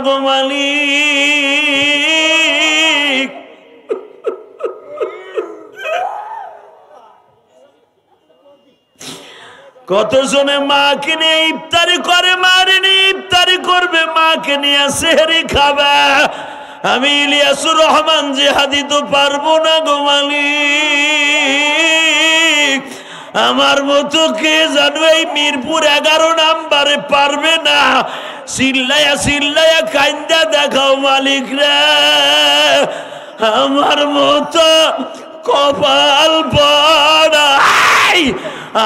গো মালিক। কতজনে মাকে নিয়ে ইফতারি করে, মারে নিয়ে ইফতারি করবে, মাকে নিয়ে সেহরি খাবে। আমি ইলিয়াসুর রহমান জিহাদি তো পারবো না গো মালিক। আমার মতো কে জানো এই মিরপুর 11 নাম্বারে পারবে না? চিল্লায়া চিল্লায়া কান্দা দেখাও মালিক রে। আমার মতো কপাল পড়া,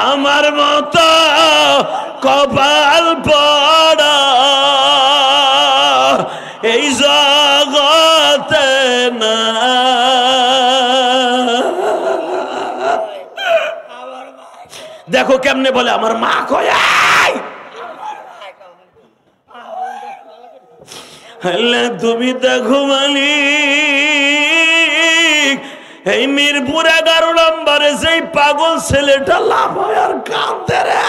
আমার মতো কপাল পড়া এই জগতে না। দেখো কেমনে বলে আমার মা কয়। তুমি দেখো মালিক, এই মিরপুর 11 নম্বরে সেই পাগল ছেলেটা লাভ হয় আর কাঁদতে রে।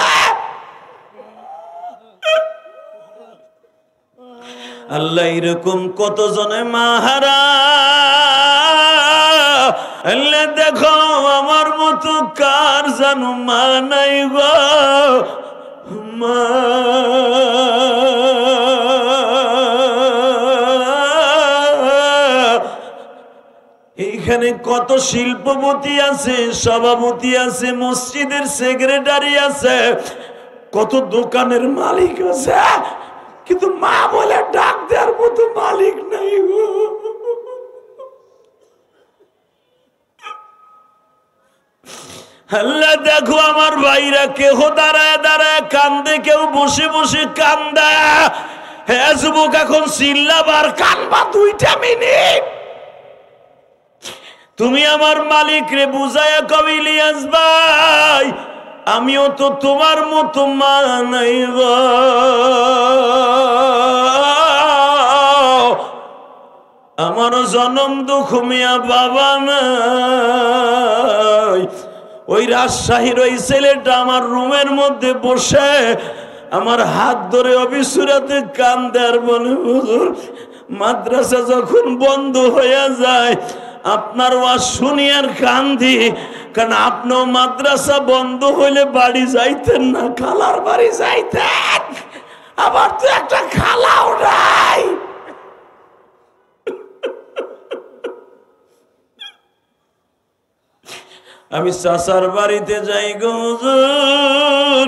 আল্লাহ এরকম কতজনে মাহারা। আল্লাহ দেখো আমার মতো কার জানো মা নাই গো মা। এইখানে কত শিল্পপতি আছে, সভাপতি আছে, মসজিদের সেক্রেটারি আছে, কত দোকানের মালিক আছে, কিন্তু মা বলে ডাক দেওয়ার মতো মালিক নাই গো। আল্লাহ দেখো আমার ভাইরা কেহ দাঁড়ায় দাঁড়ায় কান্দে, কেউ বসে বসে কান্দা। হ্যাঁ যুবক, এখন চিল্লাবার কানবা 2টা মিনিট। তুমি আমার মালিক রে বুঝায়া কবে ইলিয়াস ভাই আমিও তো তোমার মতো মা নাই গো। আমারও জনম দুঃখ মিয়া বাবা নাই। ওই রাজশাহীর ওই ছেলেটা আমার রুমের মধ্যে বসে আমার হাত ধরে অবিসুরাতে কান্দে আর বলে হুজুর মাদ্রাসা যখন বন্ধ হয়ে যায় আপনার ওয়াজ শুনি আর কান্দি, কারণ আপনিও মাদ্রাসা বন্ধ হইলে বাড়ি যাইতেন না, খালার বাড়ি যাইতেন। আবার তো একটা খালাও নাই। আমি চাচার বাড়িতে যাই গো হুজুর,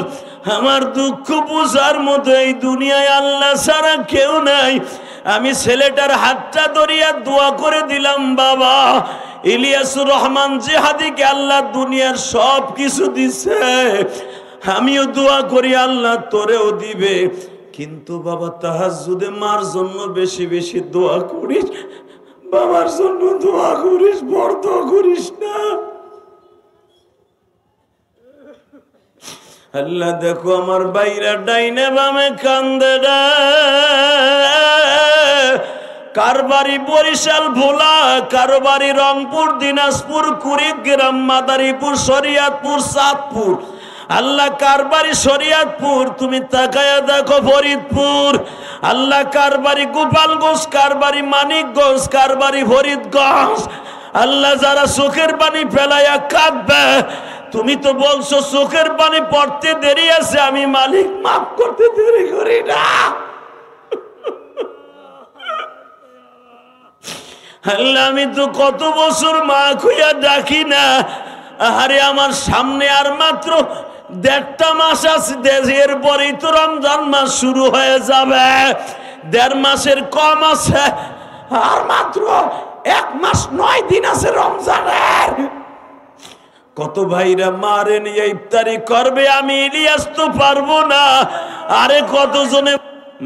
আমার দুঃখ বুঝার মতো এই দুনিয়ায় আল্লাহ ছাড়া কেউ নাই। আমি ছেলেটার হাতটা ধরিয়া দোয়া করে দিলাম, বাবা ইলিয়াসুর রহমান জিহাদিকে আল্লাহ দুনিয়ার সব কিছু দিছে, আমিও দোয়া করি আল্লাহ তোরেও দিবে, কিন্তু বাবা তাহাজ্জুদে মার জন্য বেশি বেশি দোয়া করিস, বাবার জন্য দোয়া করিস, বড় দোয়া করিস না। আল্লাহ দেখো আমার বাইরা ডাইনে বামে কান্দে রে। কার বাড়ি বরিশাল ভোলা, কারো বাড়ি রংপুর, দিনাজপুর, কুড়িগ্রাম, মাদারীপুর, শরিয়তপুর, চাঁদপুর। আল্লাহ কার বাড়ি শরিয়তপুর, তুমি তাকায়া দেখো ফরিদপুর। আল্লাহ কার বাড়ি গোপালগঞ্জ, কার বাড়ি মানিকগঞ্জ, কার বাড়ি ফরিদগঞ্জ। আল্লাহ যারা চোখের পানি ফেলাইয়া কাঁদবে, তুমি তো বলছো চোখের পানি পড়তে দেরি আছে, আমি মালিক মাফ করতে দেরি করি না। আল্লাহ আমি তো কত বছর মা খুইয়া ডাকি না। আরে আমার সামনে আর মাত্র 1.5 মাস আছে, এরপরেই তো রমজান মাস শুরু হয়ে যাবে। 1.5 মাসের কম আছে, আর মাত্র 1 মাস 9 দিন আছে রমজানের। কত ভাইরা মারে নিয়ে ইফতারি করবে, আমি ইলিয়াস তো পারবো না। আরে কতজনে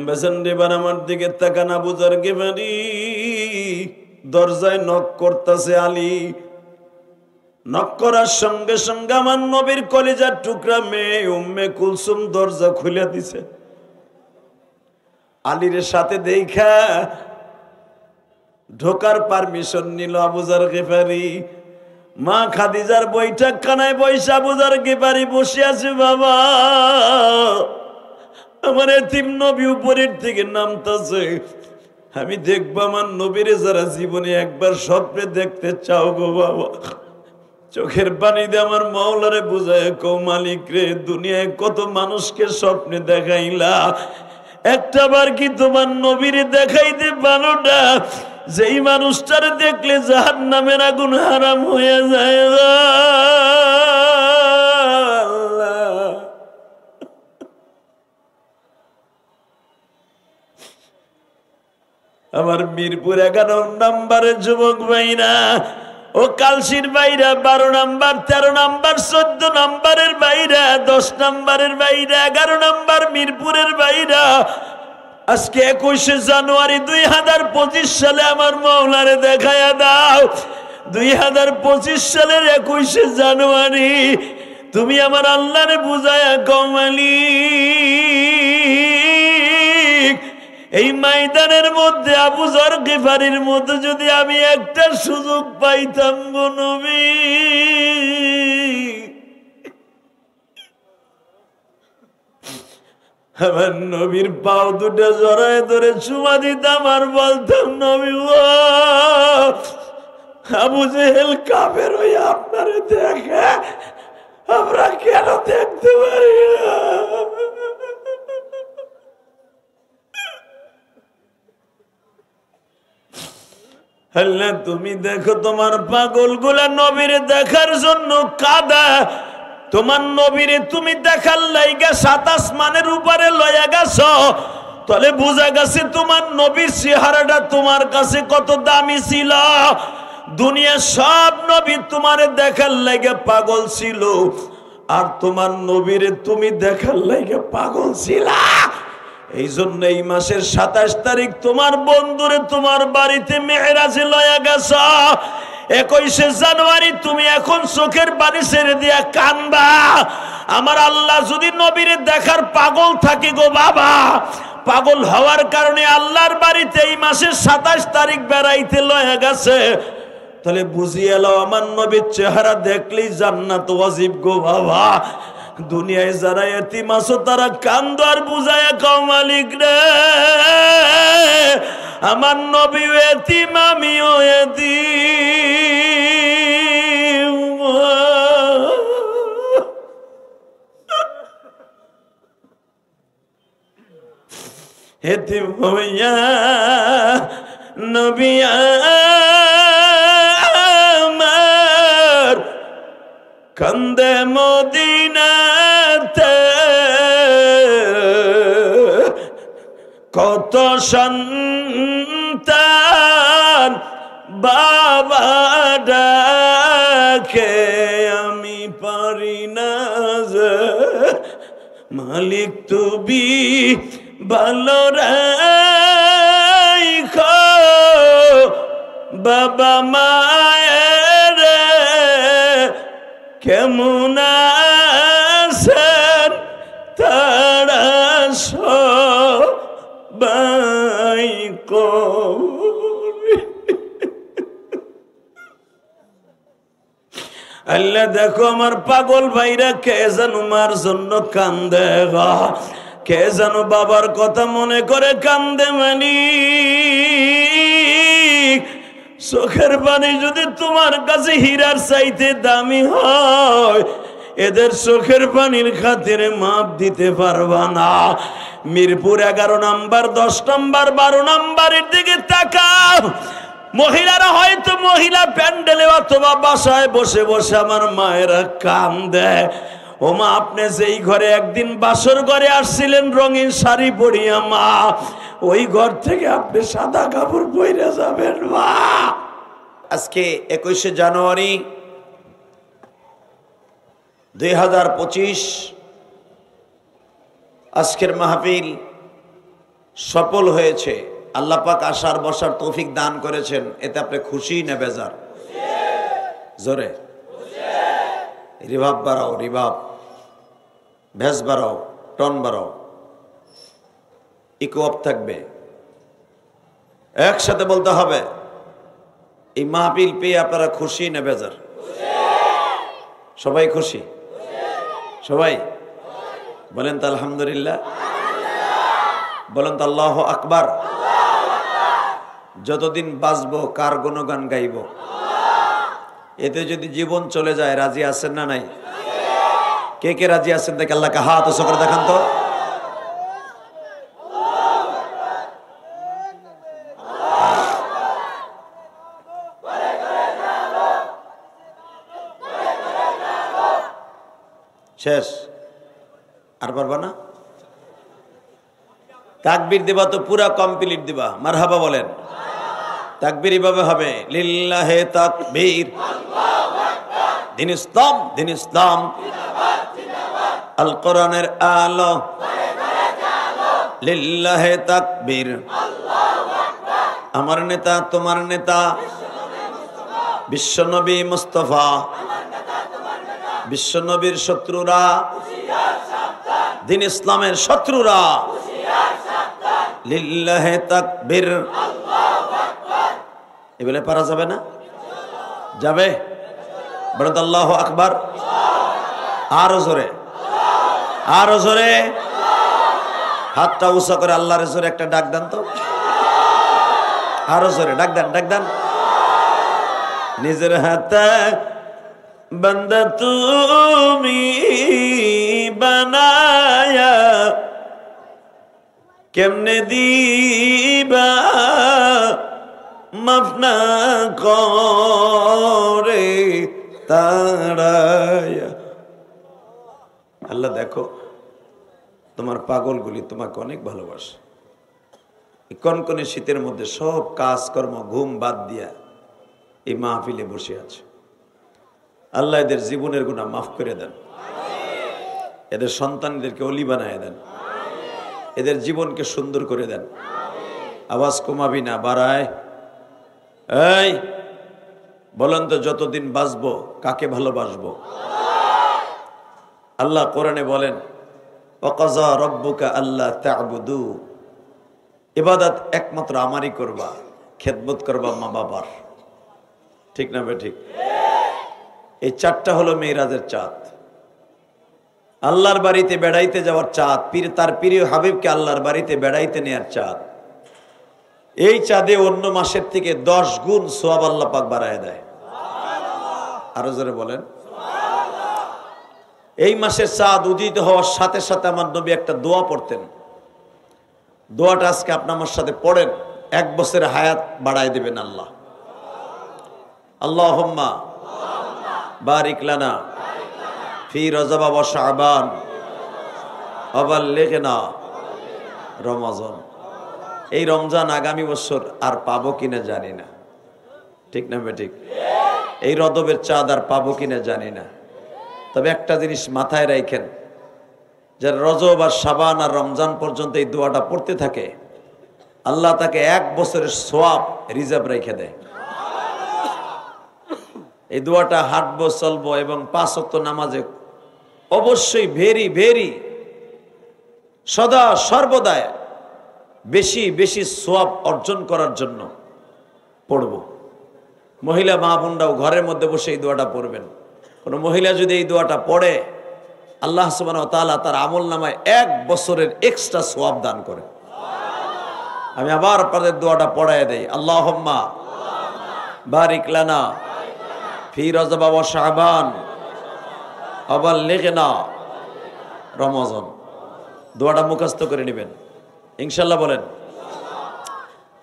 বেসন দেবার আমার দিকে তাকানা বুঝার কে পারি। দরজায় নক করতেছে আলী, নক করার সঙ্গে সঙ্গে আমার নবীর কলিজার টুকরা মেয়ে উম্মে কুলসুম দরজা খুলে দিছে। আলীর সাথে দেখা ঢোকার পারমিশন নিল আবু যার গিফারি। মা খাদিজার বৈঠক খানায় বৈশা আবু যার গিফারি বসে আছে। বাবা আমার এতিম নবী উপরের থেকে নামতেছে, আমি দেখবো আমার নবীরে যারা জীবনে একবার স্বপ্নে দেখতে চাও গো বাবা, চোখের পানি দিয়ে আমার মাওলারে বুঝায় কও মালিক রে, দুনিয়ায় কত মানুষকে স্বপ্নে দেখাইলা, একটা বার কি তোমার নবীরে দেখাইতে পারো না যেই মানুষটার দেখলে জাহান্নামের আগুন হারাম হয়ে যায়? আমার মিরপুর 11 নম্বরের যুবক ভাইরা, ও কালসির বাইরা 12 নম্বর, 13 নম্বর, 14 নম্বরের বাইরা, 10 নম্বরের বাইরা, 11 নম্বর মিরপুরের বাইরা, আজকে 21শে জানুয়ারি 2025 সালে আমার মাওলারে দেখায়া দাও। 2025 সালের 21শে জানুয়ারি তুমি আমার আল্লাহরে বুঝায়া কও মালিক, এই ময়দানের মধ্যে আবু যর গিফারির মধ্যে যদি আমি একটা সুযোগ পাইতাম গো নবী, আমার নবীর পাও দুটো জড়ায় ধরে চুমা দিতাম আর বলতাম নবী ও আবু জেহেল কাফের হইয়া আপনারে দেখে, আমরা কেন দেখতে পারি না? আল্লাহ তুমি দেখো তোমার পাগল গুলা নবীরে দেখার জন্য কাঁদা, তোমার নবীরে তুমি দেখার লাইগা 7 আসমানের উপরে লইয়া গেছো, তাহলে বোঝা গেছে তোমার নবীর চেহারাটা তোমার কাছে কত দামি ছিল। দুনিয়ার সব নবী তোমারে দেখার লাইগা পাগল ছিল, আর তোমার নবীরে তুমি দেখার লাইগা পাগল ছিলা। এই জন্য এই মাসের 27 তারিখ তোমার বন্ধুরে তোমার বাড়িতে মেহরাজে লয়া গেছ। 21শে জানুয়ারি তুমি এখন চোখের পানি ছেড়ে দিয়া কান্দবা। আমার আল্লাহ যদি নবীরে দেখার পাগল থাকে গো বাবা, পাগল হওয়ার কারণে আল্লাহর বাড়িতে এই মাসের 27 তারিখ বেড়াইতে লয়া গেছে, তাহলে বুঝিয়ে এলো আমার নবীর চেহারা দেখলেই জান্নাত ওয়াজিব গো বাবা। দুনিয়ায় যারা এতিম আছো তারা কান্দো আর বুঝায়া কও মালিক রে, আমার নবীও এতিম আমিও এতিম। এতিম হইয়া নবী আমার কান্দে মদিনাতে, কত সন্তান বাবা ডাকে আমি পারি না যে, মালিক তুমি ভালো রাখো বাবা মায়ের কেমন আছেন তারা সবাই কই। আল্লাহ দেখো আমার পাগল ভাইরা কে জানো মার জন্য কান্দে, কে জানো বাবার কথা মনে করে কান্দে। মালিক চোখের পানি যদি তোমার কাছে হীরার চাইতে দামি হয়, এদের চোখের পানির খাতিরে মাপ দিতে পারবা না। মিরপুর 11 নম্বর, 10 নম্বর, 12 নম্বরের দিকে তাকাও। মহিলারা হয়তো মহিলা প্যান্ডেলে অথবা বাসায় বসে বসে আমার মায়েরা কান্দে। ও মা, আপনি যেই ঘরে একদিন বাসর ঘরে আসছিলেন রঙিন শাড়ি পরিয়া মা, ওই ঘর থেকে আপনি সাদা কাপড় পরে যাবেন মা। আজকে 21শে জানুয়ারি 2025, আজকের মাহফিল সফল হয়েছে। আল্লাহ পাক আসার বসার তৌফিক দান করেছেন, এতে আপনি খুশি না বেজার? জোরে রিভাব বাড়াও, রিভাব, ভেস বাড়াও, টন বাড়াও, ইকো আপ থাকবে, একসাথে বলতে হবে। এই মাহফিল পেয়ে আপনারা খুশি না বেজার? সবাই খুশি? সবাই বলেন তো আলহামদুলিল্লাহ, বলেন তো আল্লাহু আকবার। যতদিন বাঁচবো কার গুণগান গাইব? এতে যদি জীবন চলে যায় রাজি আছেন না নাই? কে কে রাজি আছেন দেখে আল্লাহকে হাত উঁচু করে দেখান তো। শেষ? আর পারবা না? তাকবীর দিবা তো পুরা কমপ্লিট দিবা। মারহাবা বলেন। তাকবীর এভাবে হবে, লিল্লাহে তাকবীর, দিন ইসলাম, দিন ইসলাম, আল কোরআনের আলো, লিল্লাহে তাকবীর, আমার নেতা তোমার নেতা বিশ্বনবী মুস্তাফা, বিশ্বনবীর শত্রুরা, দিন ইসলামের শত্রুরা, লিল্লাহে তাকবীর। এগুলো পারা যাবে না? যাবে? বলেন তো আল্লাহু আকবার। আরো জোরে, আরো জোরে। হাতটা উঁচা করে আল্লাহর জোরে একটা ডাক দেন তো। আরো জোরে ডাক দেন, ডাক দেন। নিজের হাতে বান্দা তুমি বানায়া কেমনে দিবা মাফ না করে তাড়ায়া। আল্লাহ দেখো তোমার পাগলগুলি তোমাকে অনেক ভালোবাসে। কনকনে শীতের মধ্যে সব কাজকর্ম ঘুম বাদ দিয়া এই মাহফিলে বসে আছে। আল্লাহ এদের জীবনের গুনাহ মাফ করে দেন, এদের সন্তানদেরকে অলি বানায় দেন, এদের জীবনকে সুন্দর করে দেন। আওয়াজ কমাবি না, বাড়ায়। এই বলেন তো যতদিন বাঁচবো কাকে ভালোবাসবো? আল্লাহ কোরআনে বলেন, ওয়াকাযা রাব্বুকা আল্লা তা'বুদু, ইবাদত একমাত্র আমারই করবা, খেদমত করবা মা বাবার। ঠিক না বেঠিক? এই চাঁদটা হলো মেরাজের চাঁদ, আল্লাহর বাড়িতে বেড়াইতে যাওয়ার চাঁদ, তার প্রিয় হাবিবকে আল্লাহর বাড়িতে বেড়াইতে নেওয়ার চাঁদ। এই চাঁদে অন্য মাসের থেকে 10 গুণ সওয়াব আল্লাহ পাক বাড়ায় দেয়। আরো জোরে বলেন। এই মাসের চাঁদ উদিত হওয়ার সাথে সাথে আমার নবী একটা দোয়া পড়তেন। দোয়াটা আজকে আপনি আমার সাথে পড়েন, 1 বছরের হায়াত বাড়ায় দেবেন আল্লাহ। আল্লাহুম্মা বারিক লানা ফি রজব ওয়া শাবান ওয়া বাল্লিগনা রমাজান। এই রমজান আগামী বছর আর পাবো কিনা জানি না। ঠিক না বেঠিক? এই রজবের চাঁদ আর পাবো কিনা জানি না। তবে একটা জিনিস মাথায় রাখেন, যে রজব আর শাবান আর রমজান পর্যন্ত এই দোয়াটা পড়তে থাকে, আল্লাহ তাকে 1 বছরের সওয়াব রিজার্ভ রেখে দেয়। এই দোয়াটা হাঁটবো চলবো এবং 5 ওয়াক্ত নামাজে অবশ্যই ভেরি ভেরি সদা সর্বদা বেশি বেশি সওয়াব অর্জন করার জন্য পড়ব। মহিলা মা বোনরাও ঘরের মধ্যে বসে এই দোয়াটা পড়বেন। কোন মহিলা যদি এই দোয়াটা পড়ে, আল্লাহ সুবহানাহু ওয়া তাআলা তার আমলনামায় 1 বছরের এক্সট্রা সওয়াব দান করে। আমি আবার আপনাদের দোয়াটা পড়ায় দেই। আল্লাহুম্মা বারিক লানা ফি রজব ওয়া শাবান ওয়া বাল্লিগনা রমাজান। দোয়াটা মুখস্থ করে নেবেন ইনশাআল্লাহ। বলেন।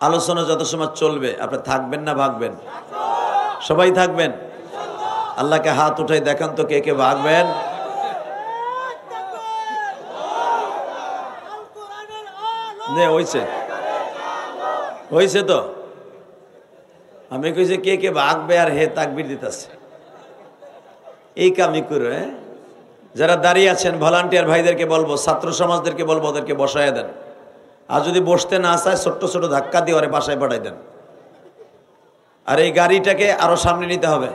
আলোচনা যত সময় চলবে আপনি থাকবেন না ভাগবেন? সবাই থাকবেন। আল্লাহকে হাত উঠাই দেখান তো কে কে ভাগবেন। হয়েছে তো? আমি কইছি কে কে ভাগবে আর হে তাকবীর দিতেছে। এই কামই করে যারা দাঁড়িয়ে আছেন ভলান্টিয়ার ভাইদেরকে বলবো, ছাত্র সমাজদেরকে বলবো ওদেরকে বসায় দেন। আর যদি বসতে না চায় ছোট্ট ছোট ধাক্কা দিয়ে ওরে বাসায় পাঠাই দেন। আর এই গাড়িটাকে আরো সামনে নিতে হবে।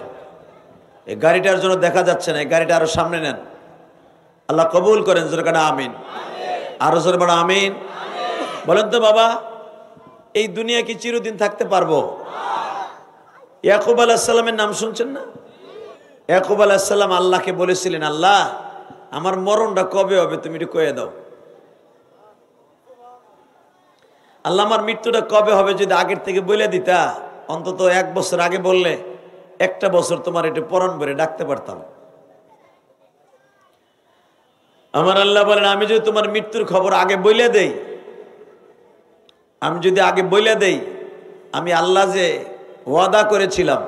এই গাড়িটার জন্য দেখা যাচ্ছে না, এই গাড়িটা আরো সামনে নেন। আল্লাহ কবুল করেন। জোরে কানা আমিন। আরো জোরে বড় আমিন। বলেন তো বাবা, এই দুনিয়া কি চিরদিন থাকতে পারবো? ইয়াকুব আলাইহিস সালামের নাম শুনছেন না? ইয়াকুব আলাইহিস সালাম আল্লাহকে বলেছিলেন, আল্লাহ আমার মরণটা কবে হবে তুমি একটু কয়ে দাও। আল্লাহ আমার মৃত্যুটা কবে হবে যদি আগের থেকে বলে দিতা, অন্তত 1 বছর আগে বললে 1টা বছর তোমার একটু পরণ ভরে ডাকতে পারতাম। আমার আল্লাহ বলেন, আমি যদি তোমার মৃত্যুর খবর আগে বলে দেই, আমি যদি আগে বলে দেই, আমি আল্লাহ যে ওয়াদা করেছিলাম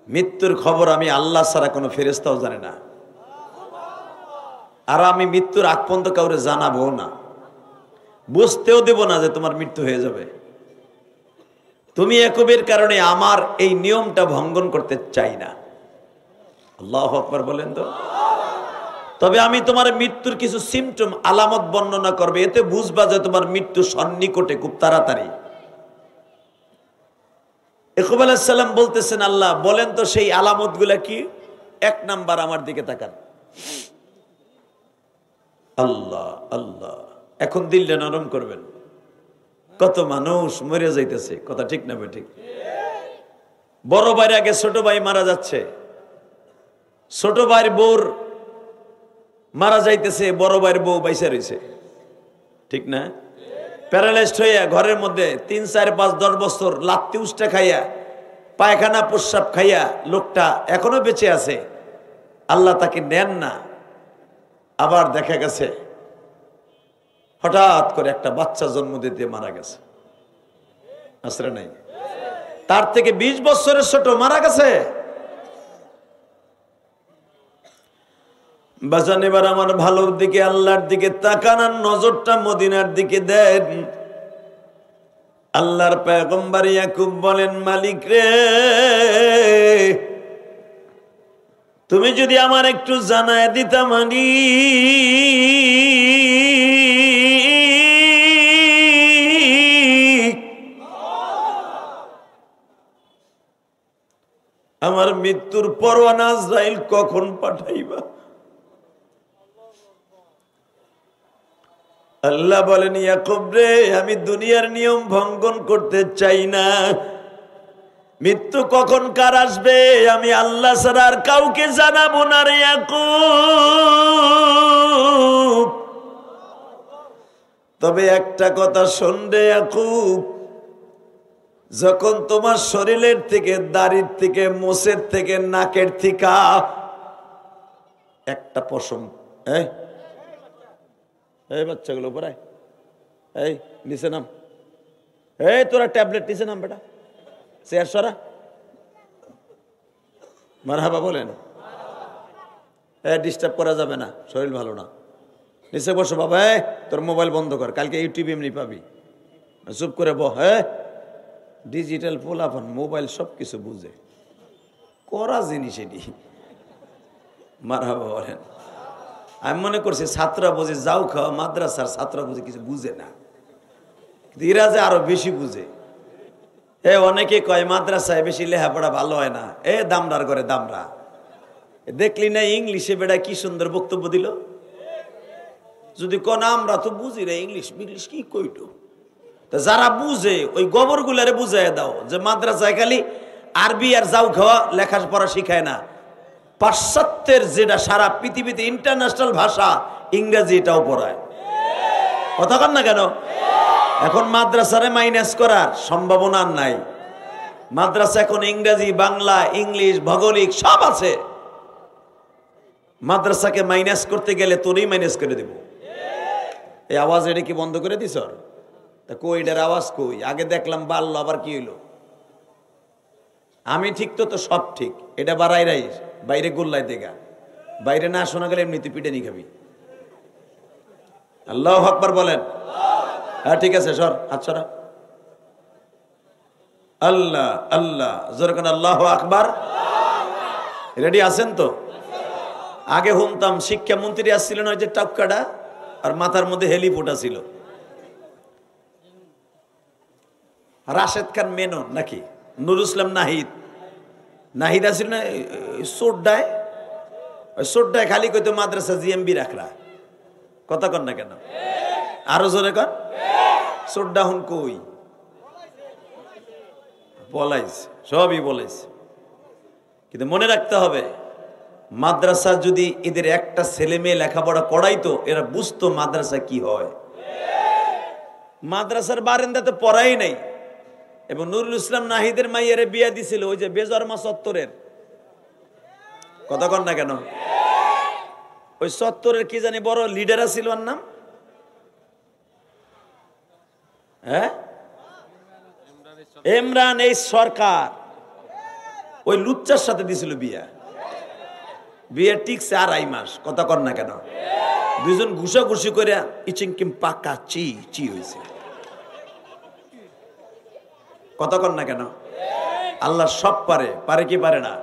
মৃত্যুর খবর আমি আল্লাহ ছাড়া কোনো ফেরেশতাও জানে না, আর আমি মৃত্যুর আগ পর্যন্ত কাউরে জানাবো না, বুঝতেও দেব না যে তোমার মৃত্যু হয়ে যাবে। তুমি একবের কারণে আমার এই নিয়মটা ভঙ্গন করতে চাই না। আল্লাহু আকবার বলেন তো। তবে আমি তোমার মৃত্যুর কিছু সিমটম আলামত বর্ণনা করবে, এতে বুঝবা যে তোমার মৃত্যু সন্নিকটে খুব তাড়াতাড়ি। ইয়াকুব আলাইহিস সালাম বলতেছেন, আল্লাহ বলেন তো সেই আলামত গুলা কি? 1 নাম্বার, আমার দিকে তাকান। আল্লাহ আল্লাহ, এখন দিলটা নরম করবেন। কত মানুষ মরে যাইতেছে, কথা ঠিক না ঠিক? বড় ভাইয়ের আগে ছোট ভাই মারা যাচ্ছে, ছোট ভাইয়ের বউর মারা যাইতেছে, বড় ভাইয়ের বউ বাইসা রয়েছে, ঠিক না? প্যারালাইজড হইয়া ঘরের মধ্যে 3, 4, 5, 10 বছর লাত্তি উষ্টা খাইয়া, পায়খানা প্রস্রাব খাইয়া লোকটা এখনো বেঁচে আছে, আল্লাহ তাকে নেন না। আবার দেখা গেছে হঠাৎ করে একটা বাচ্চা জন্ম দিতে মারা গেছে, আসলে নাই? তার থেকে 20 বছরের ছোট মারা গেছে। বাজান, এবার আমার ভালোর দিকে আল্লাহর দিকে তাকান, আর নজরটা মদিনার দিকে দেন। আল্লাহর পয়গম্বর ইয়াকুব বলেন, মালিক রে, তুমি যদি আমার একটু জানায় দিতা মালিক, আমার মৃত্যুর পরওয়ানা আজরাইল কখন পাঠাইবা? আল্লাহ বলেন, ইয়াকুব রে, আমি দুনিয়ার নিয়ম ভঙ্গন করতে চাই না। মৃত্যু কখন কার আসবে আমি আল্লাহ ছাড়া আর কাউকে জানাবো না রে ইয়াকুব। তবে একটা কথা শুনবে ইয়াকুব, যখন তোমার শরীরের থেকে, দাড়ির থেকে, মোষের থেকে, নাকের থেকে একটা পশম, এই বাচ্চাগুলো পড়ায়, এই নিচে নাম, এই তোরা ট্যাবলেট নিচে নাম বেটা, চেয়ার সরা, মারহাবা বলেন। ডিস্টার্ব করা যাবে না, শরীর ভালো না, নিচে বসো বাবা। তোর মোবাইল বন্ধ কর, কালকে ইউটিউব এমনি পাবি, চুপ করে বহ। ডিজিটাল পোলাপান মোবাইল সব কিছু বুঝে, করা জিনিস এটি, মারহাবা বলেন। আমি মনে করছি ছাত্রা বুঝে, যাও খাওয়া মাদ্রাসার ছাত্রা বুঝে কিছু বুঝে না, এরা যে আরো বেশি বুঝে। অনেকে কয় মাদ্রাসায় বেশি লেখাপড়া ভালো হয় না, দামরার করে দামরা। দেখলি না ইংলিশে বেড়া কি সুন্দর বক্তব্য দিল। যদি কোন আমরা তো বুঝি রে ইংলিশ ইংলিশ কি কইটো, যারা বুঝে ওই গোবর গুলারে বুঝাই দাও যে মাদ্রাসায় খালি আরবি আর যাও খাওয়া লেখাপড়া শিখায় না, পাশ্চাত্যের যেটা সারা পৃথিবীতে ইন্টারন্যাশনাল ভাষা ইংরেজি, এটাও পড়ায়। কথা কন না কেন? এখন মাদ্রাসারে মাইনাস করার সম্ভাবনা নাই। মাদ্রাসা এখন ইংরেজি, বাংলা, ইংলিশ, ভৌগোলিক সব আছে। মাদ্রাসাকে মাইনাস করতে গেলে তোরই মাইনাস করে দেব। এই আওয়াজ এটা কি বন্ধ করে দিস? তা কই এটার আওয়াজ কই? আগে দেখলাম বাড়লো, আবার কি হইলো? আমি ঠিক তো সব ঠিক, এটা বাড়াই রাইস, বাইরে গোল্লাই দেখা, বাইরে না শোনা গেলে এমনিতে পিটে নি খাবি। আল্লাহু আকবার বলেন। হ্যাঁ ঠিক আছে, সর হাত সরা। আল্লাহ আল্লাহ জোরে কোন আল্লাহু আকবার। রেডি আছেন তো? আগে শুনতাম শিক্ষামন্ত্রী আসছিলেন ওই যে টাপকাটা, আর মাথার মধ্যে হেলিফোটা ছিল, রাশেদ খান মেনন নাকি নুরুল ইসলাম নাহিদ, নাহিদ আসছিল না সোড্ডায়, ওই সোড্ডায় খালি কইতো মাদ্রাসা জিএমবি রাখরা। কথা কন না কেন? আরো জোরে কন। সোড্ডা হুন কই বলাইছে, সবই বলাইছে, কিন্তু মনে রাখতে হবে মাদ্রাসা যদি এদের একটা ছেলে মেয়ে লেখাপড়া করাইতো, এরা বুঝতো মাদ্রাসা কি হয়। মাদ্রাসার বারান্দাতে পড়াই নাই। এবং নুরুল ইসলাম নাহিদের মাইয়ারে বিয়া দিছিল ওই যে বেজরমা চত্বরের, কথা কন না কেন? ওই চত্বরের কি জানি বড় লিডার ছিল, ওর নাম ইমরান এই সরকার, ওই লুচ্চার সাথে দিছিল বিয়া। বিয়ে টিকছে 2.5 মাস, কথা কন না কেন? দুইজন ঘুষাঘুষি করে ইচিংকিম পাকা চি চি হয়েছে, কথা কন না কেন? আল্লাহ সব পারে, পারে কি পারে না?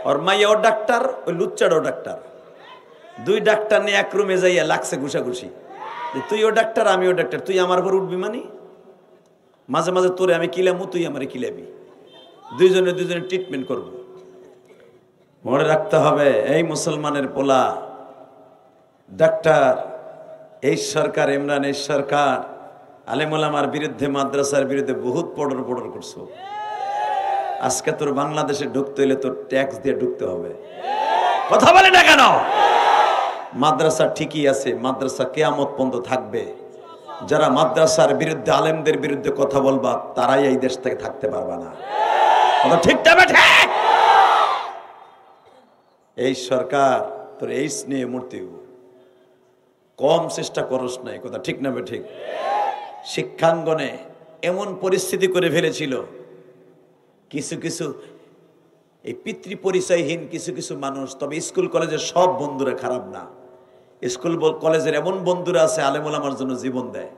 ওর মাইয়াও ডাক্তার, ওই লুচ্চারও ডাক্তার। 2 ডাক্তার নিয়ে এক রুমে যাইয়া লাগছে ঘুষাঘুষি, তুইও ডাক্তার আমিও ডাক্তার, তুই আমার উপর উঠবি মানে মাঝে মাঝে তোরে আমি কিলামু, তুই আমারে কিলাবি, দুইজনে ট্রিটমেন্ট করব। মনে রাখতে হবে এই মুসলমানের পোলা ডাক্তার, এই সরকার ইমরান এই সরকার আলেম ওলামার বিরুদ্ধে, মাদ্রাসার বিরুদ্ধে বহুত পড়র করছো। আজকে তোর বাংলাদেশে ঢুকতে হইলে তোর ট্যাক্স দিয়ে ঢুকতে হবে, কথা বলে না কেন? মাদ্রাসা ঠিকই আছে, মাদ্রাসা কিয়ামত পর্যন্ত থাকবে। যারা মাদ্রাসার বিরুদ্ধে, আলেমদের বিরুদ্ধে কথা বলবা তারাই এই দেশ থেকে থাকতে পারবা না, কথা ঠিক না ঠিক? এই সরকার তোর এই নিয়ে মূর্তি কম চেষ্টা করস নাই, কথা ঠিক না ঠিক? শিক্ষাঙ্গনে এমন পরিস্থিতি করে ফেলেছিল, কিছু এই পিতৃ পরিচয়হীন কিছু মানুষ। তবে স্কুল কলেজের সব বন্ধুরা খারাপ না, স্কুল কলেজের এমন বন্ধুরা আছে আলেম ওলামার জন্য জীবন দেয়।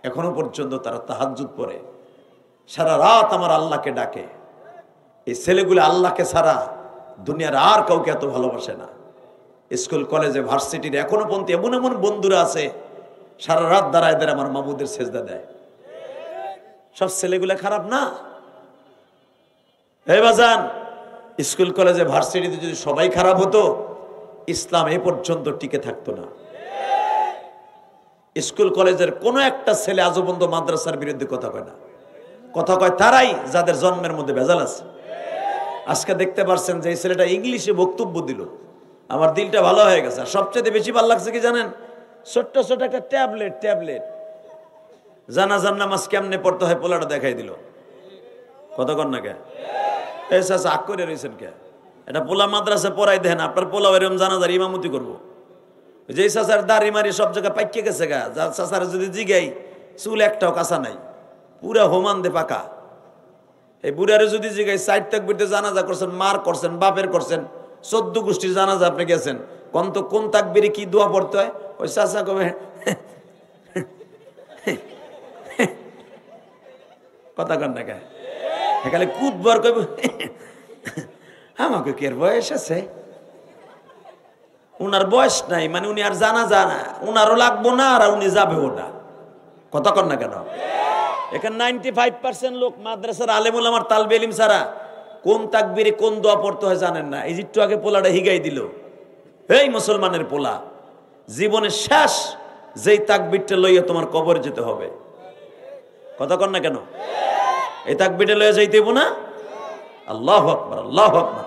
এখনো পর্যন্ত তারা তাহাজ্জুদ পড়ে, সারা রাত আমার আল্লাহকে ডাকে। এই ছেলেগুলো আল্লাহকে ছাড়া দুনিয়ার আর কাউকে এত ভালোবাসে না। স্কুল কলেজে ভার্সিটির এখনো পর্যন্ত এমন বন্ধুরা আছে সারা রাত দাঁড়ায় দাঁড়ায় আমার মাবুদের সেজদা দেয়। সব ছেলেগুলো খারাপ না। এই বাজান, স্কুল কলেজে ভার্সিটিতে যদি সবাই খারাপ হতো ইসলাম এ পর্যন্ত টিকে থাকতো না। স্কুল কলেজের কোনো একটা ছেলে আজও পর্যন্ত মাদ্রাসার বিরুদ্ধে কথা কয় না। কথা কয় তারাই যাদের জন্মের মধ্যে ভেজাল আছে। আজকে দেখতে পারছেন যে এই ছেলেটা ইংলিশে বক্তব্য দিল, আমার দিলটা ভালো হয়ে গেছে। আর সবচেয়ে বেশি ভালো লাগছে কি জানেন? ছোট্ট একটা ট্যাবলেট জানাজার নামাজ কেমনে পড়তে হয় পোলাটা দেখাই দিল, কতক্ষণ না কে আগ করে রয়েছেন কে? এটা পোলা মাদ্রাসা পড়াই দেন, আপনার পোলা এরকম জানাজার ইমামতি করবো। যে চাচার দাড়ি মারি সব জায়গায় পাইকে গেছে গা, যার চাচার যদি জিগাই চুল একটাও কাঁচা নাই, পুরা হোমান দে পাকা। এই বুড়ারে যদি জিগাই 4 তাকবীরতে জানাজা করছেন, মার করছেন, বাপের করছেন, 14 গোষ্ঠীর জানাজা আপনি গেছেন, কোন তাকবীরে কি দোয়া পড়তে হয়? ওই চাচা কবে কথা কন না কে খালি কুদবার কইব আমাকে কি এর বয়স আছে? উনার বয়স নাই মানে উনি আর জানা উনারও লাগবো না আর উনি যাবেও না, কথা কন না কেন? এখানে 95% লোক মাদ্রাসার আলেম ওলামার তালবে ইলম ছাড়া কোন তাকবীরে কোন দোয়া পড়তে হয় জানেন না। এই একটু আগে পোলাটা হিগাই দিল। এই মুসলমানের পোলা, জীবনের শেষ যেই তাকবীরটা লইয়া তোমার কবরে যেতে হবে, কথা কন না কেন? এই তাকবীরটা লইয়া যাইতে হইব না? আল্লাহু আকবার, আল্লাহু আকবার।